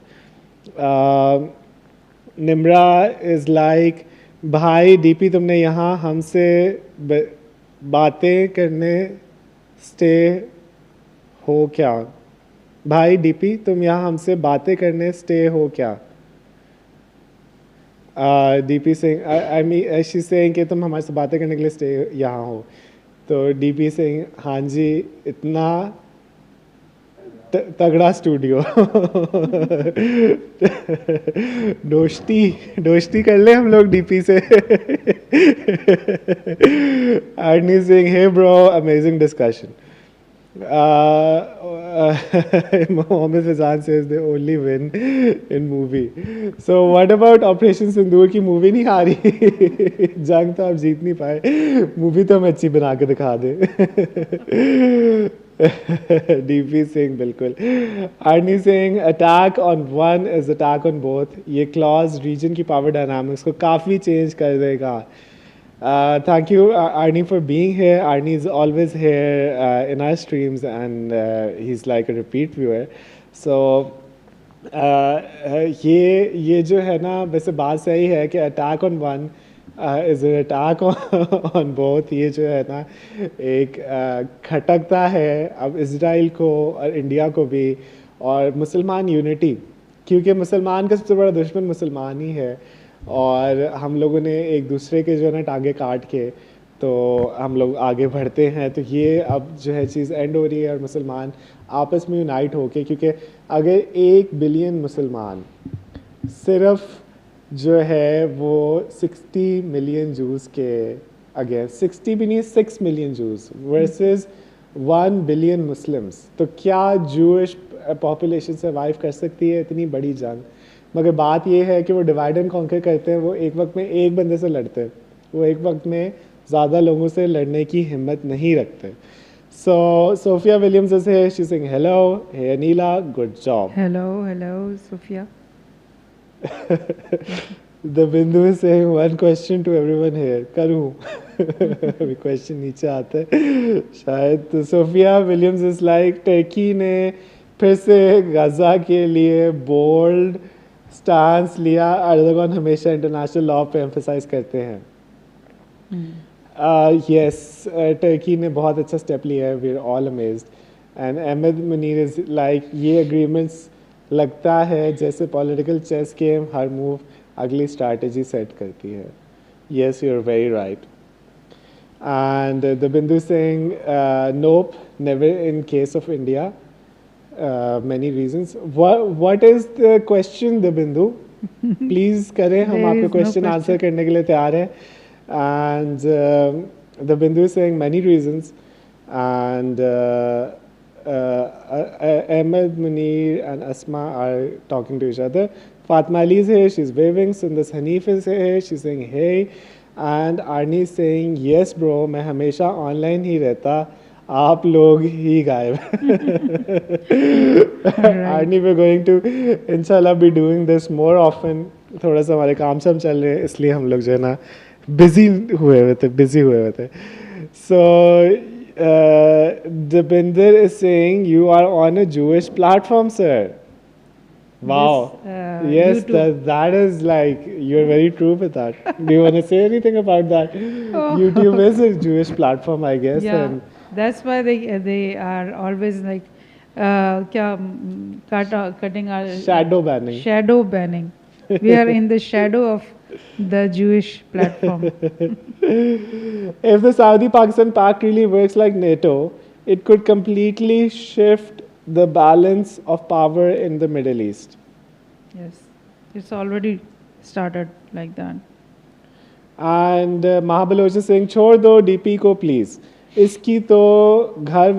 Nimra is like, भाई DP तुमने यहाँ हमसे बातें करने स्टे हो क्या? भाई DP तुम यहाँ हमसे बातें करने स्टे हो क्या? DP Singh, I mean she saying कि तुम हमारे से बातें करने के लिए स्टे यहाँ हो। तो DP सिंह, हाँ जी, इतना तगड़ा स्टूडियो। दोस्ती कर ले हम लोग DP से। Arni Singh, hey bro, amazing discussion. Mohammed Fazan says they only win in movie. So what about Operation Sindoor की मूवी नहीं आ रही? जंग तो आप जीत नहीं पाए, मूवी तो हम अच्छी बना के दिखा दे। DP सिंह, बिल्कुल। Arni Singh, attack on one is attack on both. ये क्लॉज रीजन की पावर डायनामिक्स को काफ़ी चेंज कर देगा। Thank you, Arnie, for being here. Arnie is always here in our streams, and he's like a repeat viewer. So, ये जो है ना, वैसे बात सही है कि attack on one is attack on both. ये जो है ना एक खटकता है अब इसराइल को और इंडिया को भी, और मुसलमान यूनिटी, क्योंकि मुसलमान का सबसे बड़ा दुश्मन मुसलमान ही है, और हम लोगों ने एक दूसरे के जो है ना टांगे काट के तो हम लोग आगे बढ़ते हैं। तो ये अब जो है चीज़ एंड हो रही है, और मुसलमान आपस में यूनाइट होके, क्योंकि अगर 1 बिलियन मुसलमान सिर्फ जो है वो 60 मिलियन जूस के अगेंस्ट, 60 भी नहीं, 6 million juice versus 1 billion Muslims. तो क्या जूश पॉपुलेशन सर्वाइव कर सकती है इतनी बड़ी जंग? मगर बात ये है कि वो डिवाइड एंड कॉन्कर करते हैं, वो एक वक्त में एक बंदे से लड़ते हैं, वो एक वक्त में ज़्यादा लोगों से लड़ने की हिम्मत नहीं रखते। So Sophia Williams is here. She's saying hello. Hey Anila, good job. Hello, Sophia. The Bindu is saying one question to everyone here. करूँ? अभी question नीचे आता है शायद। तो Sophia Williams is like Turkey ने फिर से गाजा के लिए बोल्ड स्टांस लिया। अर्दोगन हमेशा इंटरनेशनल लॉ पे एम्फसाइज करते हैं। Yes, टर्की ने बहुत अच्छा स्टेप लिया है, we're all amazed. And Ahmad Munir is like ये agreements लगता है जैसे political chess game, हर move अगली strategy set करती है। Yes, you're very right. And the Bindu is saying, nope, never in case of India. Many reasons. What is the question, the Bindu? Please करें, हम आपके question answer करने के लिए तैयार हैं। And the Bindu is saying many reasons, and Ahmed, Munir and Asma are talking to each other. Fatma Ali is here, she's waving. Sundas Hanif is here, she's saying hey. And Arnie is saying yes bro, मैं हमेशा online ही रहता, आप लोग ही गायब। Arnie, we're going to inshallah be doing this more often. थोड़ा सा हमारे काम शाम चल रहे हैं, इसलिए हम लोग जो है ना busy हुए थे। So Debinder is saying you are on a Jewish platform, sir. Wow. Yes, that is like, you're very true with that. Do you want to say anything about that? YouTube is a Jewish platform, I guess. Yeah, and that's why they are always like cutting our shadow banning. Shadow banning. We are in the shadow of the Jewish platform. If the Saudi-Pakistan pact really works like NATO, it could completely shift the balance of power in the Middle East. Yes, it's already started like that. And Mahabaloch is saying, छोड़ दो DP को please. इसकी तो घर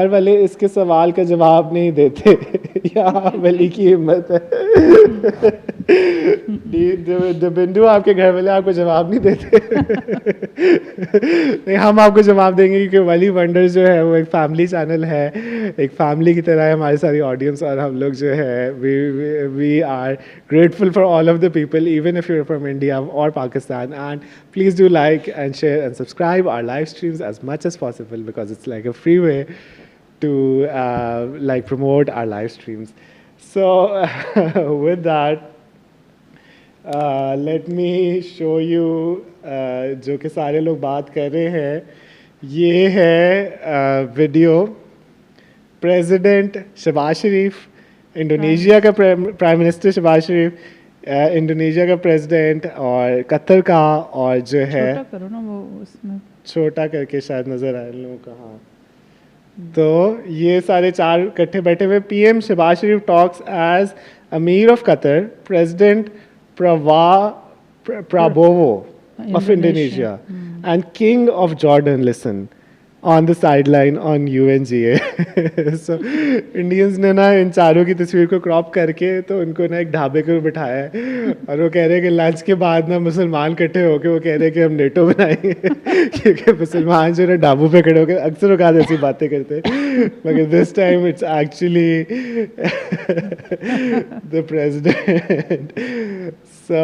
वाले इसके सवाल का जवाब नहीं देते। यहाँ वली की हिम्मत है। बिंदु, आपके घर वाले आपको जवाब नहीं देते। नहीं, हम आपको जवाब देंगे, क्योंकि वली वंडर्स जो है वो एक फैमिली चैनल है, एक फैमिली की तरह है हमारी सारी ऑडियंस। और हम लोग जो है we are grateful for all of the people, even if you are from India और Pakistan. And please do like and share and subscribe our live streams as much as possible, because it's like a free way to like promote our live streams. So with that, let me show you जो कि सारे लोग बात कर रहे हैं, ये है वीडियो प्रेसिडेंट शहबाज शरीफ, इंडोनेशिया का प्राइम मिनिस्टर शहबाज शरीफ, इंडोनेशिया का प्रेसिडेंट और कतर का, और जो है छोटा करो ना वो, उसमें छोटा करके शायद नजर आए लोगों का। हाँ, तो ये सारे चार इकट्ठे बैठे हुए। पीएम शहबाज शरीफ टॉक्स एज अमीर of Qatar, president Prabowo of Indonesia and King of Jordan listen on the sideline on UNGA. So Indians ने ना इन चारों की तस्वीर को क्रॉप करके तो उनको ना एक ढाबे के ऊपर बिठाया है, और वो कह रहे हैं कि लंच के बाद ना मुसलमान इकट्ठे होके वो कह रहे हैं कि हम नेटो बनाएंगे। क्योंकि मुसलमान जो है ढाबों पे खड़े होकर अक्सर औकात ऐसी बातें करते हैं, मगर this time it's actually the president. So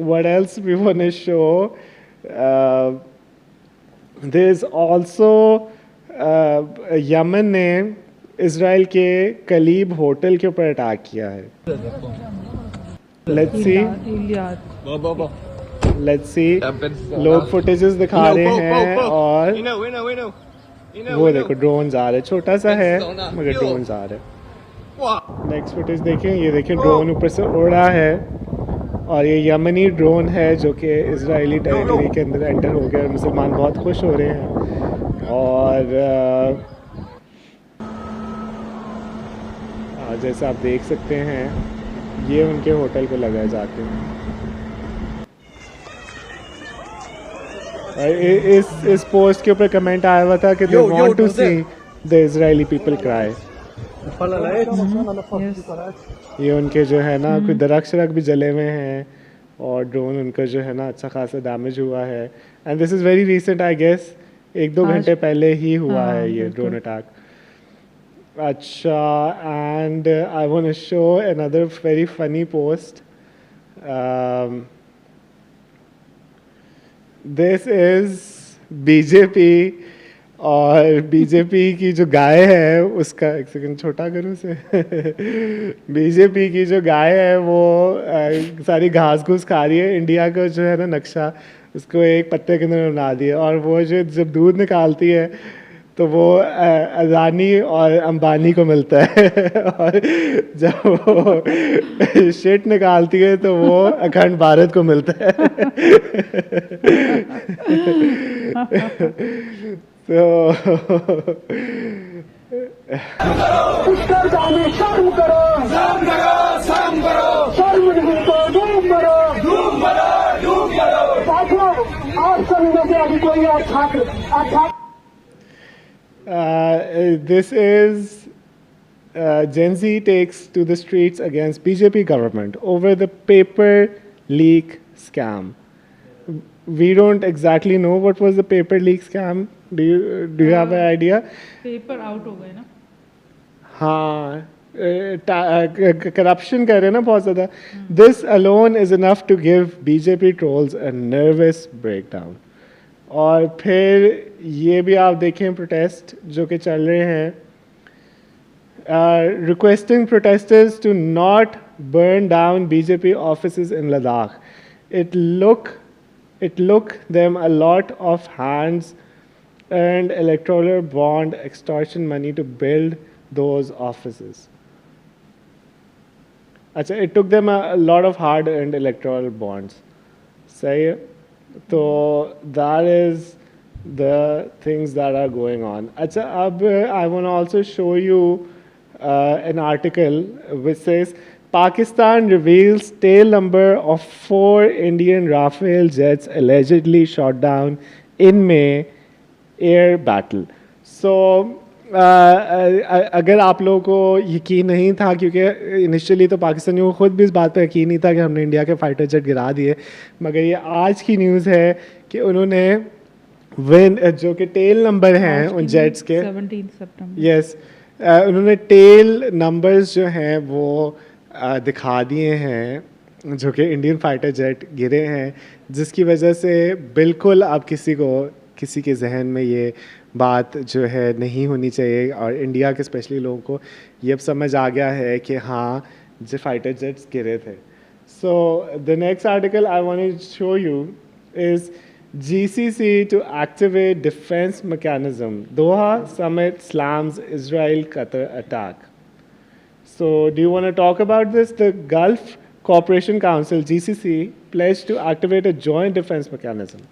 what else we want to show? There's also Yemen ने इसराइल के कलीब होटल के ऊपर अटैक किया है। Let's see. लोग फुटेजेस दिखा रहे हैं, और वो देखो ड्रोन आ रहे, छोटा सा है मगर ड्रोन आ रहे। नेक्स्ट फुटेज देखें, ये देखें ड्रोन ऊपर से उड़ रहा है, और ये यमनी ड्रोन है जो कि इजरायली टेरिटरी के अंदर एंटर हो गया, और मुसलमान बहुत खुश हो रहे हैं। और जैसा आप देख सकते हैं ये उनके होटल को लगा है जाके। इस पोस्ट के ऊपर कमेंट आया हुआ था कि they want to see the Israeli people cry. ये उनके जो है ना कोई दरख्त भी जले हुए हैं और ड्रोन उनका जो है ना अच्छा खासा डैमेज हुआ है। And this is very recent, I guess 1-2 घंटे पहले ही हुआ है ये ड्रोन अटैक। अच्छा, and I want to show another very funny post. This is BJP, और बीजेपी की जो गाय है उसका, एक सेकंड छोटा करूँ से बीजेपी की जो गाय है वो सारी घास घूस खा रही है। इंडिया का जो है ना नक्शा उसको एक पत्ते के अंदर बना दिया, और वो जो जब दूध निकालती है तो वो अदानी और अंबानी को मिलता है और जब वो शिट निकालती है तो वो अखंड भारत को मिलता है। तो this is Gen Z takes to the streets against BJP government over the paper leak scam. We don't exactly know what was the paper leak scam. Do you have an idea? Paper out हो गए ना। हाँ, corruption कर रहे हैं ना बहुत ज़्यादा। This alone is enough to give BJP trolls a nervous breakdown. और फिर ये भी आप देखें प्रोटेस्ट जो कि चल रहे हैं, requesting protesters to not burn down BJP offices in Ladakh. It look them a lot of hands earned electoral bond extortion money to build those offices. अच्छा, it took them a lot of hard earned electoral bonds. सही है? तो that is the things that are going on. अच्छा, अब I want to also show you an article which says Pakistan reveals tail number of 4 Indian Rafale jets allegedly shot down in May air battle. So अगर आप लोगों को यकीन नहीं था, क्योंकि इनिशियली तो पाकिस्तानियों को खुद भी इस बात पर यकीन नहीं था कि हमने इंडिया के फाइटर जेट गिरा दिए, मगर ये आज की न्यूज़ है कि उन्होंने जो कि टेल नंबर हैं उन जेट्स के 17 सितंबर, यस, उन्होंने टेल नंबर्स जो हैं वो दिखा दिए हैं जो कि इंडियन फाइटर जेट गिरे हैं, जिसकी वजह से बिल्कुल अब किसी के जहन में ये बात जो है नहीं होनी चाहिए, और इंडिया के स्पेशली लोगों को ये अब समझ आ गया है कि हाँ जो फाइटर जेट्स गिरे थे। So the next article I want to show you is GCC to activate defense mechanism. Doha summit slams Israel-Qatar attack. So do you want to talk about this? The Gulf Cooperation Council, GCC, pledged to activate a joint defense mechanism.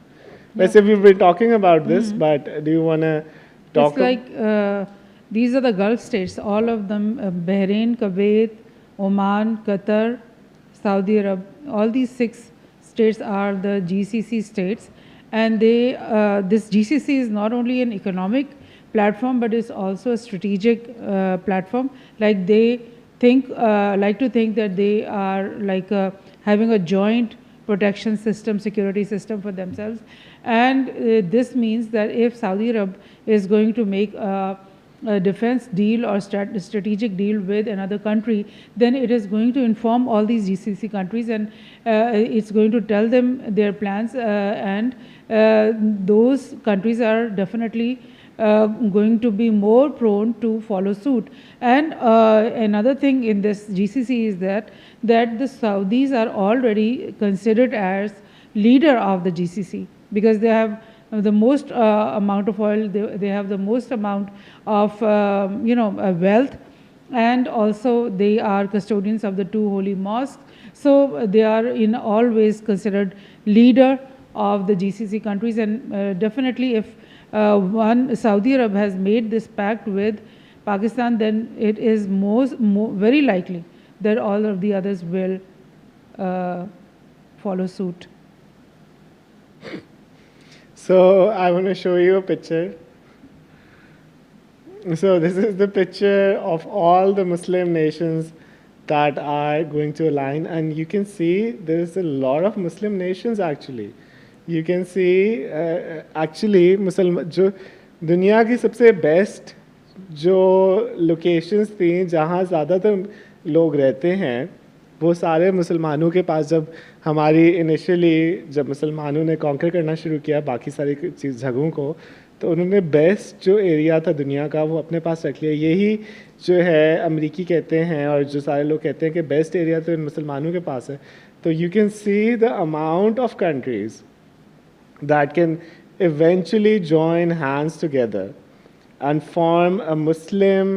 Let's say we've been talking about this, but do you want to talk? It's like these are the Gulf states, all of them, Bahrain, Kuwait, Oman, Qatar, Saudi Arab, all these 6 states are the GCC states. And this GCC is not only an economic platform, but it's also a strategic platform. Like they like to think that they are like having a joint protection system, security system for themselves. And this means that if Saudi Arab is going to make a defense deal or strategic deal with another country, then it is going to inform all these GCC countries, and it's going to tell them their plans, and those countries are definitely going to be more prone to follow suit. And another thing in this GCC is that the Saudis are already considered as leader of the GCC, because they have the most amount of oil, they have the most amount of wealth, and also they are custodians of the 2 holy mosques. So they are in all ways considered leader of the GCC countries, and definitely if Saudi Arab has made this pact with Pakistan, then it is very likely that all of the others will follow suit. So I want to show you a picture. So this is the picture of all the Muslim nations that are going to align, and you can see there is a lot of Muslim nations actually. You can see actually मुसलमान जो दुनिया की सबसे best जो locations थी जहाँ ज़्यादातर लोग रहते हैं वो सारे मुसलमानों के पास जब हमारी इनिशियली जब मुसलमानों ने कॉन्कर करना शुरू किया बाकी सारी चीज़ जगहों को तो उन्होंने बेस्ट जो एरिया था दुनिया का वो अपने पास रख लिया। यही जो है अमेरिकी कहते हैं और जो सारे लोग कहते हैं कि बेस्ट एरिया तो इन मुसलमानों के पास है। तो you can see the amount of countries that can eventually join hands together and form a Muslim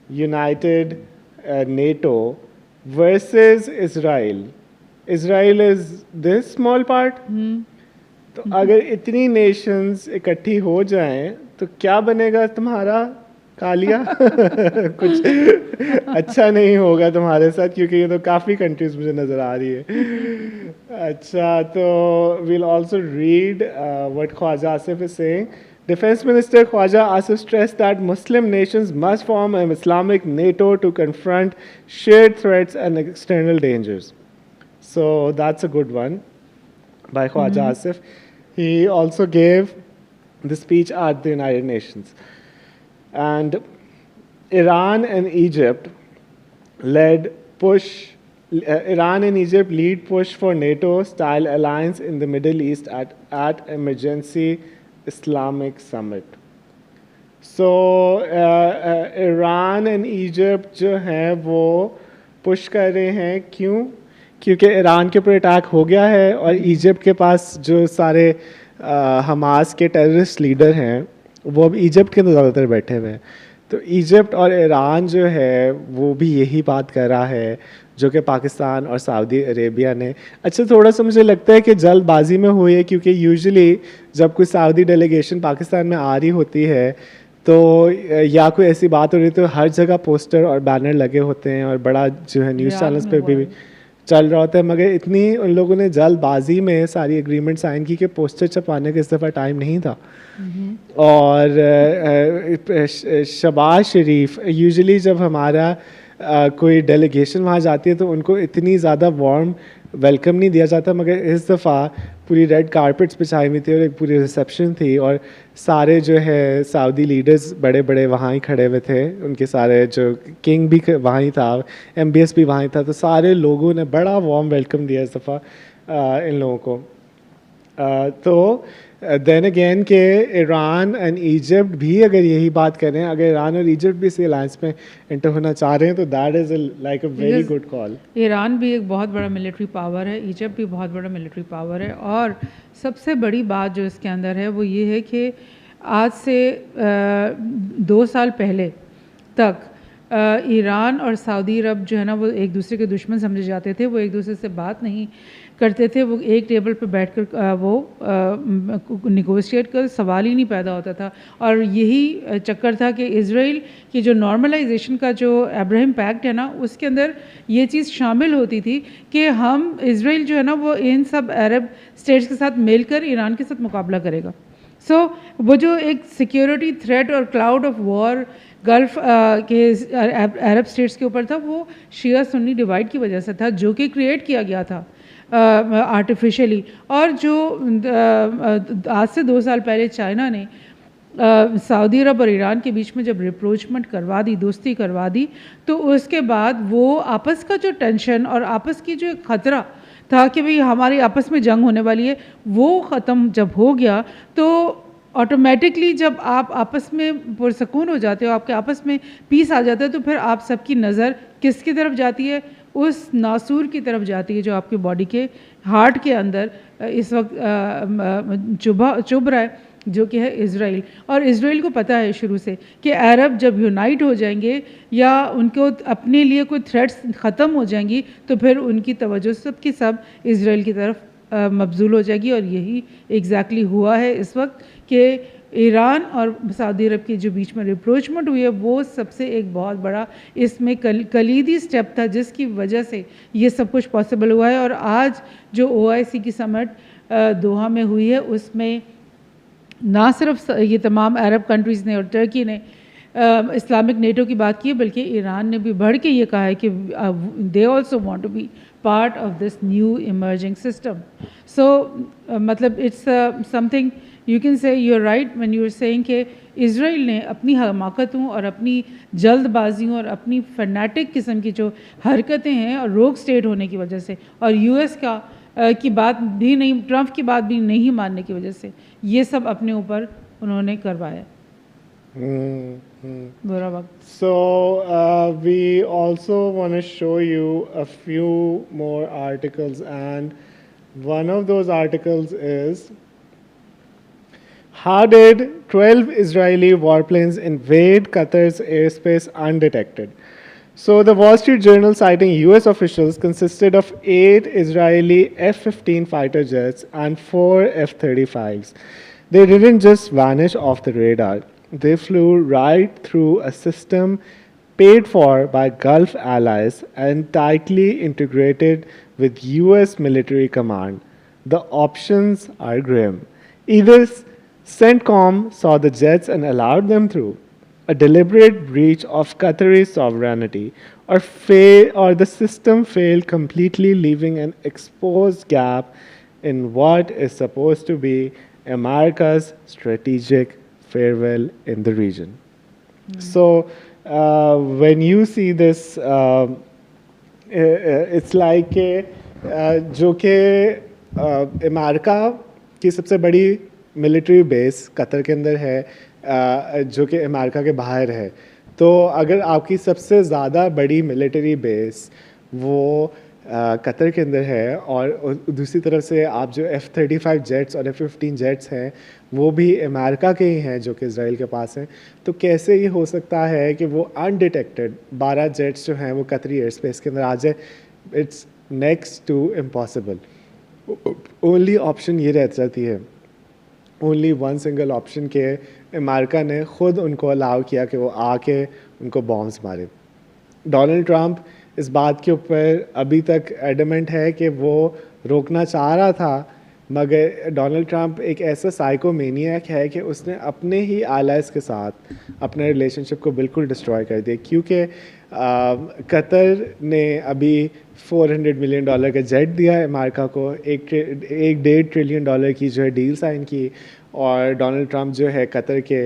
united NATO versus Israel. Israel is this small part. तो अगर इतनी nations इकट्ठी हो जाएं तो क्या बनेगा तुम्हारा कालिया कुछ अच्छा नहीं होगा तुम्हारे साथ क्योंकि ये तो काफ़ी कंट्रीज मुझे नज़र आ रही है। अच्छा तो we'll also read what Khwaja Asif is saying. Defense Minister Khwaja Asif stressed that Muslim nations must form an Islamic NATO to confront shared threats and external dangers. So that's a good one by Khwaja Asif. He also gave the speech at the United Nations. And Iran and Egypt lead push for NATO-style alliance in the Middle East at emergency Islamic summit. So Iran and Egypt जो हैं वो push कर रहे हैं क्यों? क्योंकि Iran के ऊपर अटैक हो गया है और इजिप्ट के पास जो सारे हमास के टेररिस्ट लीडर हैं वो अब इजिप्ट के अंदर ज़्यादातर बैठे हुए हैं। तो इजिप्ट और ईरान जो है वो भी यही बात कर रहा है जो कि पाकिस्तान और सऊदी अरेबिया ने। अच्छा थोड़ा सा मुझे लगता है कि जल्दबाजी में हुई है क्योंकि यूजुअली जब कोई सऊदी डेलीगेशन पाकिस्तान में आ रही होती है तो या कोई ऐसी बात हो रही तो हर जगह पोस्टर और बैनर लगे होते हैं और बड़ा जो है न्यूज़ चैनल्स पे भी चल रहा होता है। मगर इतनी उन लोगों ने जल्दबाजी में सारी एग्रीमेंट साइन की कि पोस्टर छपवाने का इस दफ़ा टाइम नहीं था। और शहबाज शरीफ यूजुअली जब हमारा कोई डेलीगेशन वहाँ जाती है तो उनको इतनी ज़्यादा वार्म वेलकम नहीं दिया जाता, मगर इस दफ़ा पूरी रेड कारपेट्स बिछाई हुई थी और एक पूरी रिसेप्शन थी और सारे जो है सऊदी लीडर्स बड़े बड़े वहाँ ही खड़े हुए थे, उनके सारे जो किंग भी वहाँ ही था, MBS भी वहाँ ही था, तो सारे लोगों ने बड़ा वार्म वेलकम दिया इस दफ़ा इन लोगों को। तो देन अगेन के ईरान एंड इजिप्ट भी अगर यही बात करें, अगर ईरान और इजिप्ट भी इस अलायंस में एंटर होना चाह रहे हैं तो that is like a very good call. Iran भी एक बहुत बड़ा मिलिट्री पावर है, इजिप्ट भी बहुत बड़ा मिलिट्री पावर है और सबसे बड़ी बात जो इसके अंदर है वो ये है कि आज से 2 साल पहले तक ईरान और सऊदी अरब जो है ना वो एक दूसरे के दुश्मन समझे जाते थे, वो एक दूसरे से बात नहीं करते थे, वो एक टेबल पर बैठकर वो निगोशिएट कर सवाल ही नहीं पैदा होता था। और यही चक्कर था कि इज़राइल की जो नॉर्मलाइजेशन का जो अब्राहम पैक्ट है ना उसके अंदर ये चीज़ शामिल होती थी कि हम इज़राइल जो है ना वो इन सब अरब स्टेट्स के साथ मिलकर ईरान के साथ मुकाबला करेगा। सो वो जो एक सिक्योरिटी थ्रेट और क्लाउड ऑफ वॉर गल्फ़ के अरब स्टेट्स के ऊपर था वो शिया सुन्नी डिवाइड की वजह से था जो कि क्रिएट किया गया था आर्टिफिशियली। और जो आज से 2 साल पहले चाइना ने सऊदी अरब और ईरान के बीच में जब रिप्रोचमेंट करवा दी, दोस्ती करवा दी, तो उसके बाद वो आपस का जो टेंशन और आपस की जो एक ख़तरा था कि भाई हमारी आपस में जंग होने वाली है वो ख़त्म जब हो गया तो ऑटोमेटिकली जब आप आपस में पुरसकून हो जाते हो, आपके आपस में पीस आ जाता है, तो फिर आप सबकी नज़र किसकी तरफ जाती है? उस नासूर की तरफ जाती है जो आपके बॉडी के हार्ट के अंदर इस वक्त चुभ रहा है, जो कि है इज़राइल। और इज़राइल को पता है शुरू से कि अरब जब यूनाइट हो जाएंगे या उनको अपने लिए कोई थ्रेट्स ख़त्म हो जाएंगी तो फिर उनकी तवज्जो सब की सब इज़राइल की तरफ मबजूल हो जाएगी। और यही एग्जैक्टली हुआ है इस वक्त कि ईरान और सऊदी अरब के जो बीच में रिप्रोचमेंट हुई है वो सबसे एक बहुत बड़ा इसमें कलीदी स्टेप था जिसकी वजह से ये सब कुछ पॉसिबल हुआ है। और आज जो OIC की समिट दोहा में हुई है उसमें ना सिर्फ ये तमाम अरब कंट्रीज़ ने और टर्की ने इस्लामिक नेटो की बात की है, बल्कि ईरान ने भी बढ़ के ये कहा है कि they also want to be part of this new emerging system. So मतलब it's something you can say you are right when you are saying कि इज़राइल ने अपनी हमाकतों और अपनी जल्दबाजियों और अपनी फैनेटिक किस्म की जो हरकतें हैं और रोग स्टेट होने की वजह से और US का की बात भी नहीं, ट्रंप की बात भी नहीं मानने की वजह से ये सब अपने ऊपर उन्होंने करवाया। बुरा वक्त। So we also want to show you a few more articles, and one of those articles is how did 12 Israeli warplanes invade Qatar's airspace undetected? So the Wall Street Journal, citing US officials, consisted of 8 Israeli F-15 fighter jets and 4 F-35s. They didn't just vanish off the radar. They flew right through a system paid for by Gulf allies and tightly integrated with US military command. The options are grim. Either CENTCOM saw the jets and allowed them through, a deliberate breach of Qatari sovereignty, or the system failed completely, leaving an exposed gap in what is supposed to be America's strategic farewell in the region. So when you see this, it's like जो कि America की सबसे बड़ी military base Qatar के अंदर है, जो कि अमेरिका के बाहर है। तो अगर आपकी सबसे ज़्यादा बड़ी मिलिट्री बेस वो कतर के अंदर है और दूसरी तरफ से आप जो F-35 जेट्स और F-15 जेट्स हैं वो भी अमेरिका के ही हैं जो कि इज़राइल के पास हैं, तो कैसे ये हो सकता है कि वो अनडिटेक्टेड 12 जेट्स जो हैं वो कतरी एयर स्पेस के अंदर आ जाए? It's next to impossible. Only option ये रह जाती है, ओनली वन सिंगल ऑप्शन के अमेरिका ने ख़ुद उनको अलाउ किया कि वो आके उनको बॉम्ब्स मारे। डोनाल्ड ट्रंप इस बात के ऊपर अभी तक एडमेंट है कि वो रोकना चाह रहा था, मगर डोनाल्ड ट्रंप एक ऐसा साइकोमेनियक है कि उसने अपने ही आलाइज के साथ अपने रिलेशनशिप को बिल्कुल डिस्ट्रॉय कर दिया। क्योंकि कतर ने अभी $400 मिलियन का जेट दिया है अमेरिका को, $1.5 ट्रिलियन की जो है डील साइन की, और डोनाल्ड ट्रंप जो है कतर के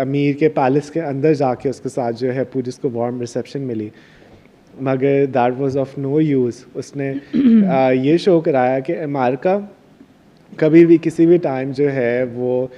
अमीर के पैलेस के अंदर जाके उसके साथ जो है पूरी उसको वार्म रिसेप्शन मिली, मगर that was of no use. उसने ये शो कराया कि अमेरिका कभी भी किसी भी टाइम जो है वो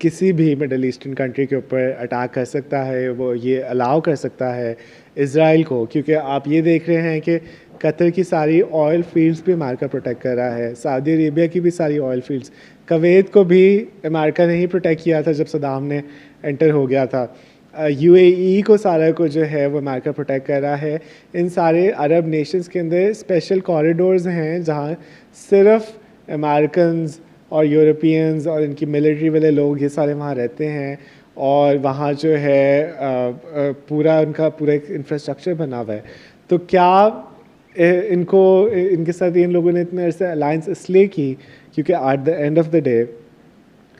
किसी भी मिडल ईस्टर्न कंट्री के ऊपर अटैक कर सकता है, वो ये अलाउ कर सकता है इज़राइल को। क्योंकि आप ये देख रहे हैं कि कतर की सारी ऑयल फील्ड्स भी अमेरिका प्रोटेक्ट कर रहा है, सऊदी अरेबिया की भी सारी ऑयल फील्ड्स, कुवैत को भी अमेरिका ने ही प्रोटेक्ट किया था जब सदाम ने एंटर हो गया था, UAE को सारा को जो है वो अमेरिका प्रोटेक्ट कर रहा है। इन सारे अरब नेशंस के अंदर स्पेशल कॉरिडोर्स हैं जहाँ सिर्फ अमेरिकन्स और यूरोपियंस और इनकी मिलिट्री वाले लोग ये सारे वहाँ रहते हैं, और वहाँ जो है पूरा उनका पूरा एक इंफ्रास्ट्रक्चर बना हुआ है। तो क्या इनके साथ इन लोगों ने इतने अरसे अलायंस इसलिए की क्योंकि at the end of the day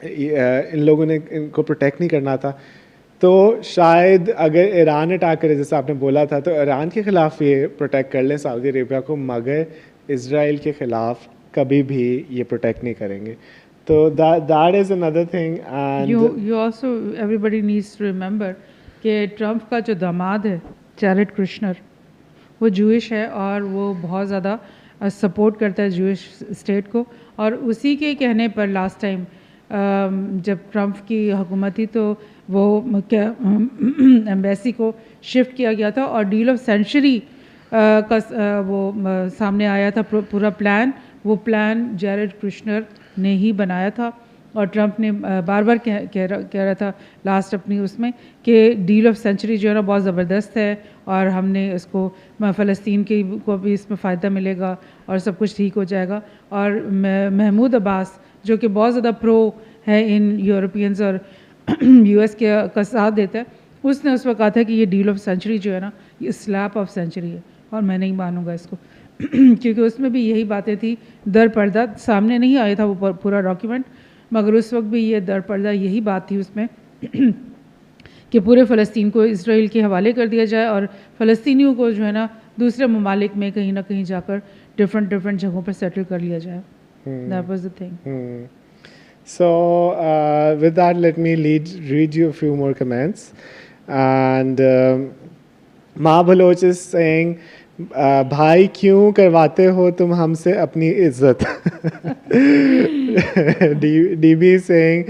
in लोगों ने इनको प्रोटेक्ट नहीं करना था। तो शायद अगर ईरान अटैक करे जैसे आपने बोला था तो ईरान के ख़िलाफ़ ये प्रोटेक्ट कर लें सऊदी अरेबिया को, मगर इज़राइल के ख़िलाफ़ कभी भी ये प्रोटेक्ट नहीं करेंगे। तो that is another thing. And you also everybody needs to remember कि ट्रंप का जो दामाद है जैरेड कुशनर वो जूइश है और वो बहुत ज़्यादा सपोर्ट करता है जूइश स्टेट को, और उसी के कहने पर लास्ट टाइम जब ट्रंप की हुकूमत थी तो वो क्या एम्बेसी को शिफ्ट किया गया था और डील ऑफ सेंचुरी का वो सामने आया था पूरा प्लान। वो प्लान जैरेड कुशनर ने ही बनाया था, और ट्रंप ने बार बार कह रहा था लास्ट अपनी उसमें कि डील ऑफ सेंचुरी जो है ना बहुत ज़बरदस्त है और हमने इसको फ़लस्तीन के को भी इसमें फ़ायदा मिलेगा और सब कुछ ठीक हो जाएगा। और महमूद अब्बास जो कि बहुत ज़्यादा प्रो है इन यूरोपियंस और यूएस का साथ देता है, उसने उस वक्त कहा था कि ये डील ऑफ सेंचुरी जो है ना, ये स्लैप ऑफ सेंचुरी है, और मैं नहीं मानूंगा इसको क्योंकि उसमें भी यही बातें थी, दर पर्दा सामने नहीं आया था वो पूरा डॉक्यूमेंट, मगर उस वक्त भी ये दर पर्दा यही बात थी उसमें कि पूरे फ़लस्तीन को इसराइल के हवाले कर दिया जाए और फ़लस्तीनियों को जो है ना दूसरे ममालिक में कहीं ना कहीं जाकर डिफरेंट जगहों पर सेटल कर लिया जाए. That was the thing. So with that, let me read you a few more comments. And Ma Baloch is saying, भाई क्यों करवाते हो तुम हमसे अपनी इज्जत. DB saying,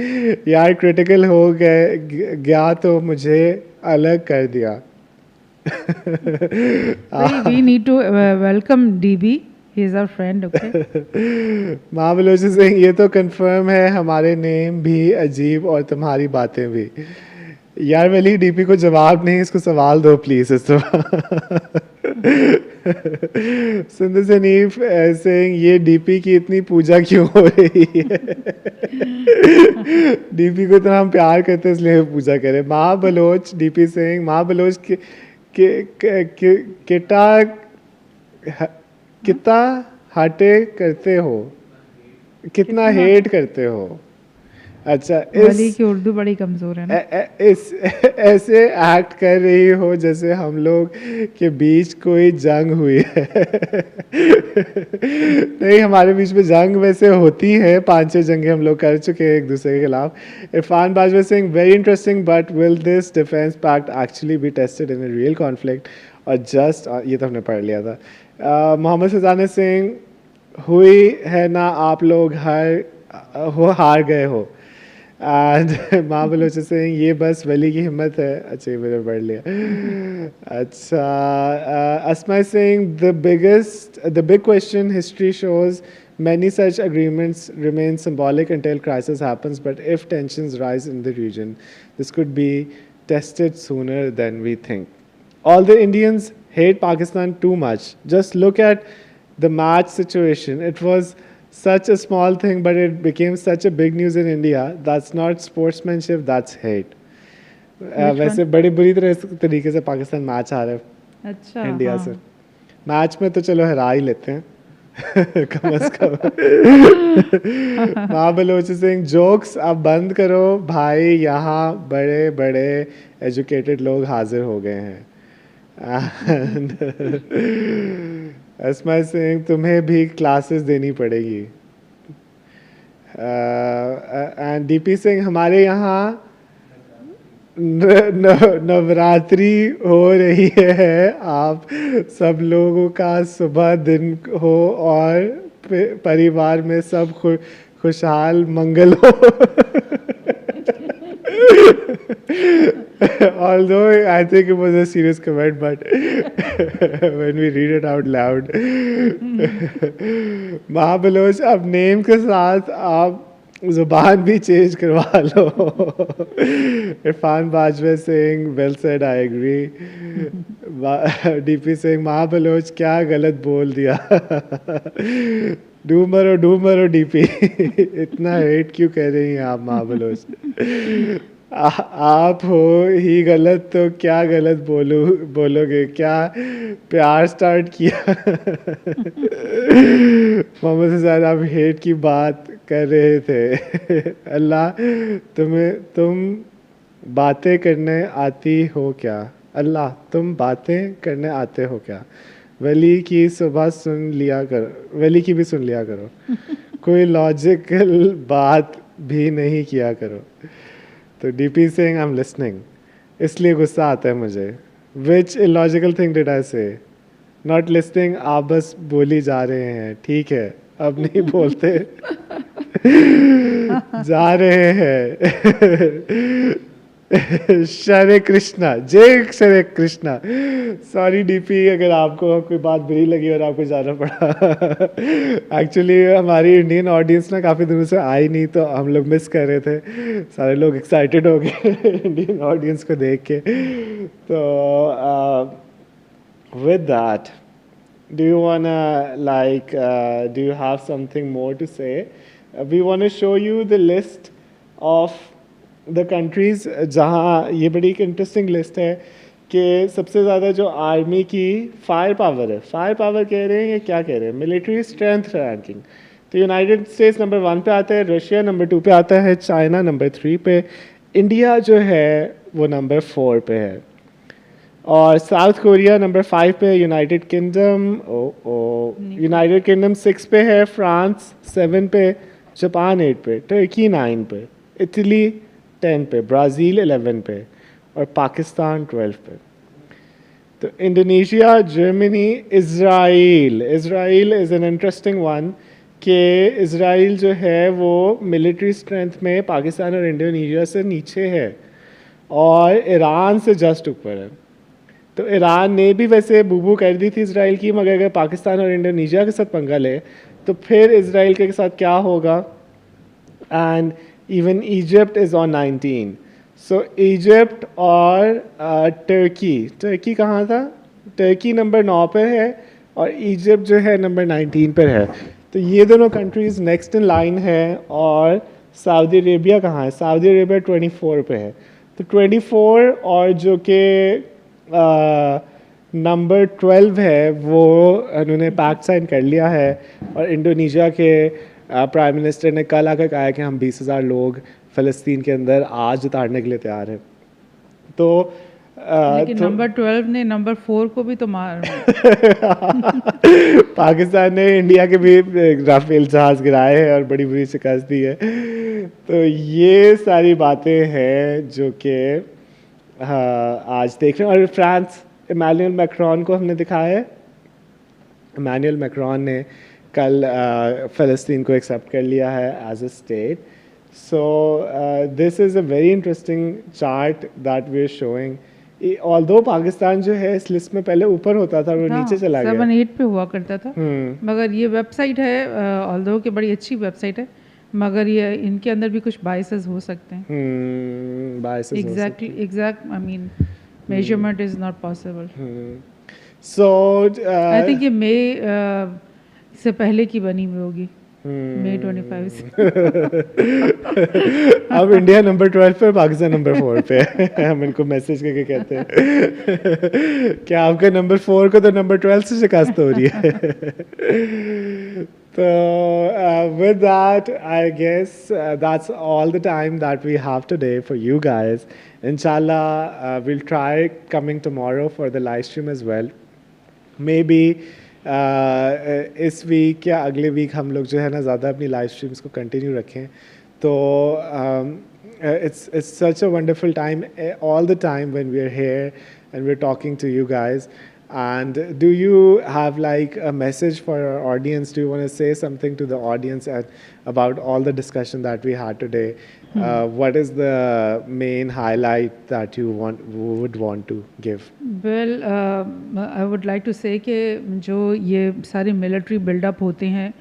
यार क्रिटिकल हो गया तो मुझे अलग कर दिया. We need to welcome DB. He is our friend, okay? Ma Baloch is saying, ये तो कंफर्म है, हमारे नेम भी अजीब और तुम्हारी बातें भी. यार वली डीपी को जवाब नहीं, इसको सवाल दो प्लीज. इस सुंदर सनीफ saying, ये डीपी की इतनी पूजा क्यों हो रही है. डीपी को इतना हम प्यार करते हैं इसलिए पूजा करें. माँ बलोच डीपी saying, माँ बलोच कितना हटे करते हो, कितना हेट करते हो. अच्छा, वली की उर्दू बड़ी कमज़ोर है ना. ऐसे एक्ट कर रही हो जैसे हम लोग के बीच कोई जंग हुई है. नहीं, हमारे बीच में जंग वैसे होती है, 5-6 जंगें हम लोग कर चुके हैं एक दूसरे के खिलाफ. Irfan Bajwa Singh, very interesting, but will this defence pact actually be tested in a real conflict or just, ये तो हमने पढ़ लिया था. मोहम्मद सजाना सिंह, हुई है ना आप लोग हार गए हो. एंड माँ बलोच सिंह, ये बस वली की हिम्मत है. अच्छा, ये मैंने पढ़ लिया. अच्छा, Asma Singh, the big question, history shows many such agreements remain symbolic until crisis happens, but if tensions rise in the region, this could be tested sooner than we think. All the Indians hate Pakistan too much. Just look at the match situation. It was such a small thing, but it became such a big news in India. That's not sportsmanship, that's hate. वैसे बड़ी बुरी तरीके से Pakistan match आ रहा है. अच्छा, India हाँ. से. मैच में तो चलो हरा ही लेते हैं कम से कम. माँ बलोच सिंह, जोक्स अब बंद करो भाई, यहाँ बड़े बड़े एजुकेटेड लोग हाजिर हो गए हैं. असमा सिंह, तुम्हें भी क्लासेस देनी पड़ेगी. एंड डीपी सिंह, हमारे यहाँ नवरात्रि हो रही है, आप सब लोगों का सुबह दिन हो और परिवार में सब खुशहाल मंगल हो. Although I think it was a serious comment, but when we read it out loud, महाबलोच, अब नेम के साथ आप जुबान भी चेंज करवा लो. Irfan Bajwa Singh, well said, I agree. DP Singh, Mahabaloch क्या गलत बोल दिया. डूब मरो डीपी. इतना हेट क्यों कह रही हैं आप महाबलोच. आप हो ही गलत तो क्या गलत बोलोगे, क्या प्यार स्टार्ट किया. मोहम्मद हसन, आप हेट की बात कर रहे थे. अल्लाह, तुम बातें करने आती हो क्या. अल्लाह, तुम बातें करने आते हो क्या. वली की सुबह सुन लिया करो, वली की भी सुन लिया करो. कोई लॉजिकल बात भी नहीं किया करो. तो DP Singh, I am listening, इसलिए गुस्सा आता है मुझे. विच इलॉजिकल थिंग डिड आई से. नॉट लिसनिंग, आप बस बोली जा रहे हैं. ठीक है, अब नहीं बोलते. जा रहे हैं. श्री कृष्णा, जय श्री कृष्णा. सॉरी डीपी, अगर आपको कोई बात बुरी लगी और आपको जाना पड़ा. एक्चुअली हमारी इंडियन ऑडियंस ना काफ़ी दिनों से आई नहीं, तो हम लोग मिस कर रहे थे. सारे लोग एक्साइटेड हो गए इंडियन ऑडियंस को देख के. तो with that, do you wanna do you have something more to say? We want to show you the list of the countries जहाँ ये बड़ी एक इंटरेस्टिंग लिस्ट है कि सबसे ज़्यादा जो आर्मी की फायर पावर है, फायर पावर कह रहे हैं या क्या कह रहे हैं, मिलिट्री स्ट्रेंथ रैंकिंग, तो यूनाइटेड स्टेट्स नंबर 1 पे आता है, रशिया नंबर 2 पे आता है, चाइना नंबर 3 पे, इंडिया जो है वो नंबर 4 पे है, और साउथ कोरिया नंबर 5 पे, यूनाइटेड किंगडम यूनाइटेड किंगडम 6 पे है, फ्रांस 7 पे, जापान 8 पे, टर्की 9 पे, इटली 10 पे, ब्राज़ील 11 पे, और पाकिस्तान 12 पे। तो Indonesia, Germany, Israel is an interesting one कि इज़राइल जो है वो मिलिट्री स्ट्रेंथ में पाकिस्तान और इंडोनेशिया से नीचे है और ईरान से जस्ट ऊपर है। तो ईरान ने भी वैसे बूबू कर दी थी इज़राइल की, मगर अगर पाकिस्तान और इंडोनेशिया के साथ पंगा ले तो फिर इज़राइल के साथ क्या होगा। And even Egypt is on 19। So Egypt और टर्की कहाँ था? टर्की नंबर 9 पर है और इजिप्ट जो है नंबर 19 पर है। तो ये दोनों कंट्रीज़ नेक्स्ट इन लाइन है। और सऊदी अरेबिया कहाँ है? सऊदी अरेबिया 24 पे है। तो 24 और जो कि नंबर 12 है वो उन्होंने पैक्ट साइन कर लिया है। और इंडोनेशिया के प्राइम मिनिस्टर ने कल आकर कहा है कि हम 20,000 लोग फ़लस्तीन के अंदर आज उतारने के लिए तैयार हैं। तो लेकिन नंबर 12 ने नंबर 4 को भी तो मार पाकिस्तान ने इंडिया के भी राफेल जहाज़ गिराए हैं और बड़ी बुरी शिकस्त दी है। तो ये सारी बातें हैं जो कि आज देख रहे हैं। और फ्रांस, इमैनुअल मैक्रॉन को हमने दिखाया है। इमैनुअल मैक्रॉन ने कल फ़लस्तीन को एक्सेप्ट कर लिया है as a state. So this is a very interesting chart that we are showing. Although Pakistan जो है इस लिस्ट में पहले ऊपर होता था और वो नीचे चला गया। 7-8 पे हुआ करता था। मगर ये वेबसाइट है, ऑल्दो कि बड़ी अच्छी वेबसाइट है, मगर ये इनके अंदर भी कुछ बायसेस हो सकते हैं। Biases exact I mean measurement is not possible. So I think ये मई से पहले की बनी हुई होगी, मई 25 से। अब इंडिया नंबर 12 पे, पाकिस्तान नंबर 4 पे है। हम इनको मैसेज करके कहते हैं कि आपके नंबर 4 को तो नंबर 12 से शिकस्त हो रही है। So with that, I guess that's all the time that we have today for you guys. Inshallah, we'll try coming tomorrow for the live stream as well. Maybe इस वीक या अगले वीक हम लोग जो है ना ज़्यादा अपनी लाइव स्ट्रीम्स को कंटिन्यू रखें। तो it's such a wonderful time all the time when we're here and we're talking to you guys. And do you have like a message for our audience? Do you want to say something to the audience about all the discussion that we had today? What is the main highlight that you would want to give? Well, I would like to say कि जो ये सारे military buildup होते हैं,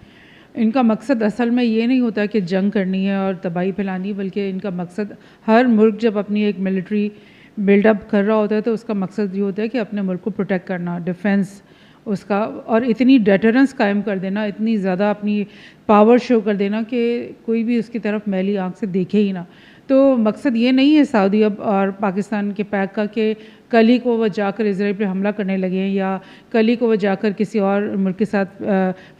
इनका मकसद असल में ये नहीं होता कि जंग करनी है और तबाही फैलानी, बल्कि इनका मकसद, हर मुल्क जब अपनी एक मिलिट्री बिल्डअप कर रहा होता है तो उसका मकसद ये होता है कि अपने मुल्क को प्रोटेक्ट करना, डिफेंस उसका, और इतनी डेटरेंस कायम कर देना, इतनी ज़्यादा अपनी पावर शो कर देना कि कोई भी उसकी तरफ मैली आंख से देखे ही ना। तो मकसद ये नहीं है सऊदी अब और पाकिस्तान के पैक का कि कल ही को वह जाकर इसराइल पे हमला करने लगे हैं या कल ही को वह जाकर किसी और मुल्क के साथ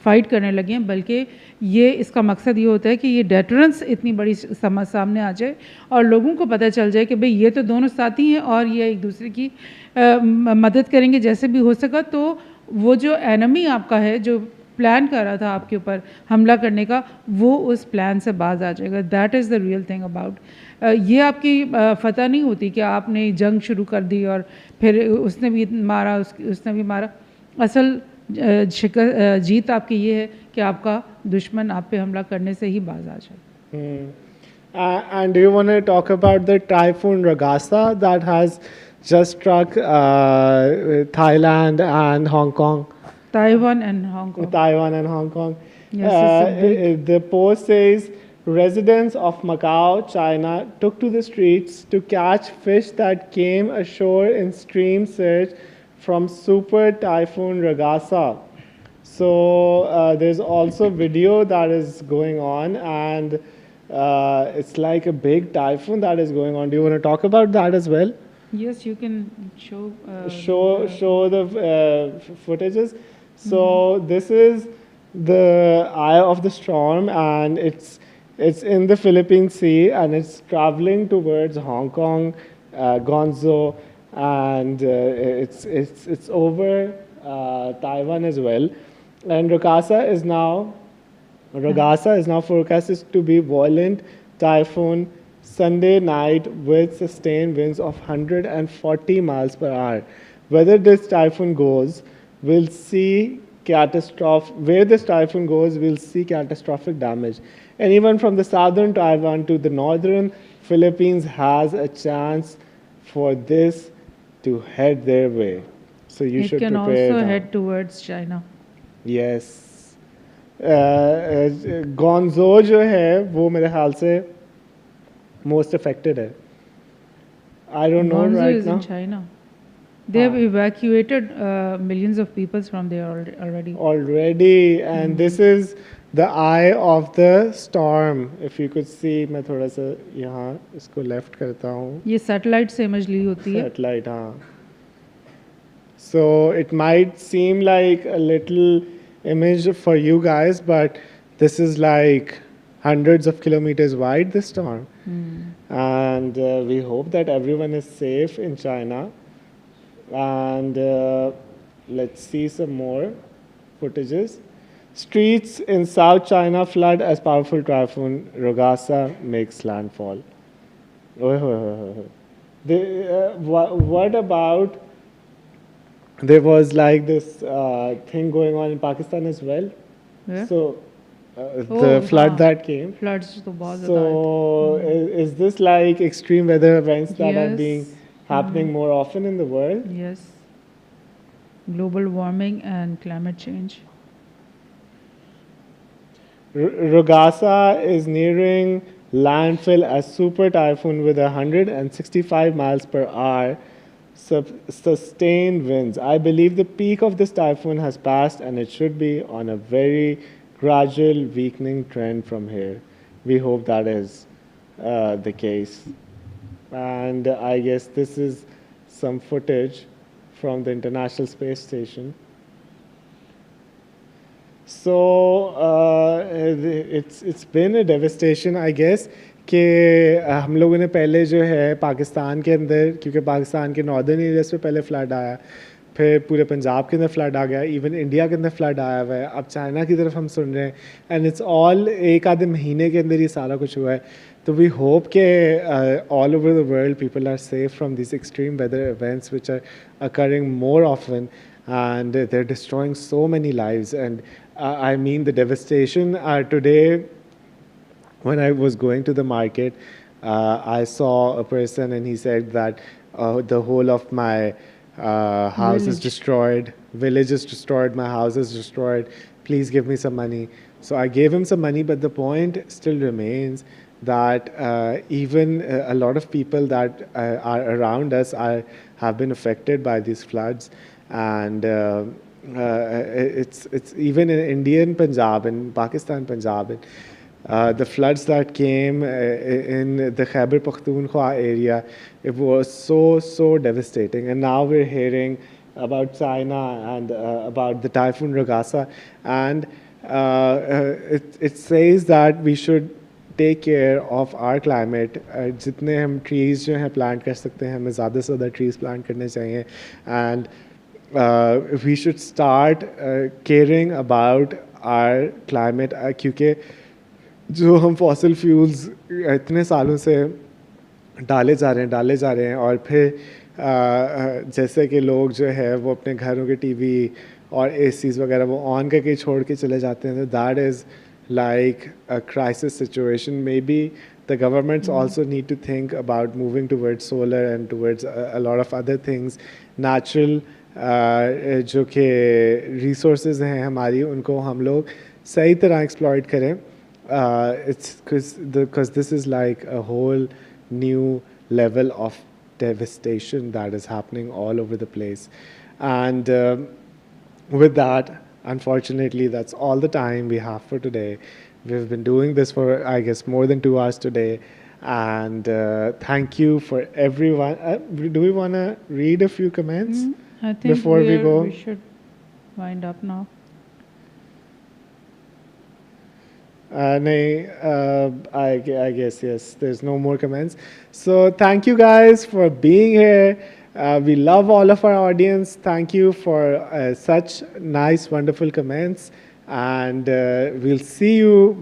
फ़ाइट करने लगे हैं, बल्कि ये इसका मकसद ये होता है कि ये डेटरेंस इतनी बड़ी समझ सामने आ जाए और लोगों को पता चल जाए कि भाई ये तो दोनों साथी हैं और ये एक दूसरे की मदद करेंगे जैसे भी हो सका। तो वो जो एनमी आपका है, जो प्लान कर रहा था आपके ऊपर हमला करने का, वो उस प्लान से बाज आ जाएगा। That is the real thing about. ये आपकी फ़तह नहीं होती कि आपने जंग शुरू कर दी और फिर उसने भी मारा उसने भी मारा। असल जीत आपकी ये है कि आपका दुश्मन आप पे हमला करने से ही बाज आ जाए। And do you want to talk about the typhoon Ragasa that has just struck Thailand and Hong Kong? Taiwan and Hong Kong. Taiwan and Hong Kong. Yes, the post says residents of Macau, China, took to the streets to catch fish that came ashore in stream surge from super typhoon Ragasa. So there's also video that is going on, and It's like a big typhoon that is going on. Do you want to talk about that as well? Yes, you can show. Show the footages. So this is the eye of the storm, and it's in the Philippine Sea, and it's traveling towards Hong Kong, Gonzo, and it's over Taiwan as well. And Ragasa is now forecasted to be violent typhoon Sunday night with sustained winds of 140 miles per hour. Whether this typhoon goes, we'll see where this typhoon goes, we'll see catastrophic damage. And even from the southern Taiwan to the northern Philippines has a chance for this to head their way. So you should prepare. It can also now. head towards China. Yes. Gonzo जो है वो मेरे ख्याल से most affected है. I don't know Gonzo right is now. in China. They have evacuated millions of people from there already. Already, and this is the eye of the storm. If you could see, मैं थोड़ा सा यहाँ इसको left करता हूँ. ये satellite से image ली होती है. Satellite, हाँ. So it might seem like a little image for you guys, but this is like hundreds of kilometers wide, this storm. And we hope that everyone is safe in China. And let's see some more footages. Streets in South China flood as powerful typhoon Ragasa makes landfall. What about, there was like this thing going on in Pakistan as well. Yeah. So the flood that came. Floods तो बहुत ज़्यादा So is this like extreme weather events that are Yes. being happening more often in the world? Yes. Global warming and climate change. Ragasa is nearing landfill as super typhoon with 165 miles per hour, sustained winds. I believe the peak of this typhoon has passed and it should be on a very gradual weakening trend from here. We hope that is the case. And I guess this is some footage from the International Space Station. So it's been a devastation, I guess, कि हम लोगों ने पहले जो है पाकिस्तान के अंदर, क्योंकि पाकिस्तान के नॉर्दर्न एरियाज पे पहले फ्लड आया, फिर पूरे पंजाब के अंदर फ्लड आ गया, इवन इंडिया के अंदर फ्लड आया हुआ है, अब चाइना की तरफ हम सुन रहे हैं, एंड इट्स ऑल एक आधे महीने के अंदर ये सारा कुछ हुआ है. तो वी होप के all over the world people are safe from this extreme weather events which are occurring more often, and they're destroying so many lives. And I mean the devastation. Today, when I was going to the market, I saw a person and he said that the whole of my house is destroyed, village is destroyed, my house is destroyed, please give me some money. So I gave him some money, but the point still remains that even a lot of people that are around us have been affected by these floods. And it's even in Indian Punjab, in Pakistan Punjab, the floods that came in the Khyber Pakhtunkhwa area, it was so devastating. And now we're hearing about China and about the typhoon Ragasa, and it says that we should take care of our climate. जितने हम trees जो हैं plant कर सकते हैं, हमें ज़्यादा से ज़्यादा trees plant करने चाहिए, and we should start caring about our climate, क्योंकि जो हम fossil fuels इतने सालों से डाले जा रहे हैं और फिर जैसे कि लोग जो है वो अपने घरों के टीवी और एसीज वगैरह वो ऑन करके छोड़ के चले जाते हैं, तो that is like a crisis situation. Maybe the governments also need to think about moving towards solar and towards a lot of other things. Natural जो कि resources हैं हमारी, उनको हम लोग सही तरह exploit करें. It's because this is like a whole new level of devastation that is happening all over the place. And with that, unfortunately, that's all the time we have for today. We've been doing this for, I guess, more than 2 hours today. And thank you for everyone. Do we want to read a few comments I think before we go? we should wind up now. I guess, yes, there's no more comments. So thank you guys for being here. We love all of our audience. Thank you for such nice, wonderful comments. And we'll see you.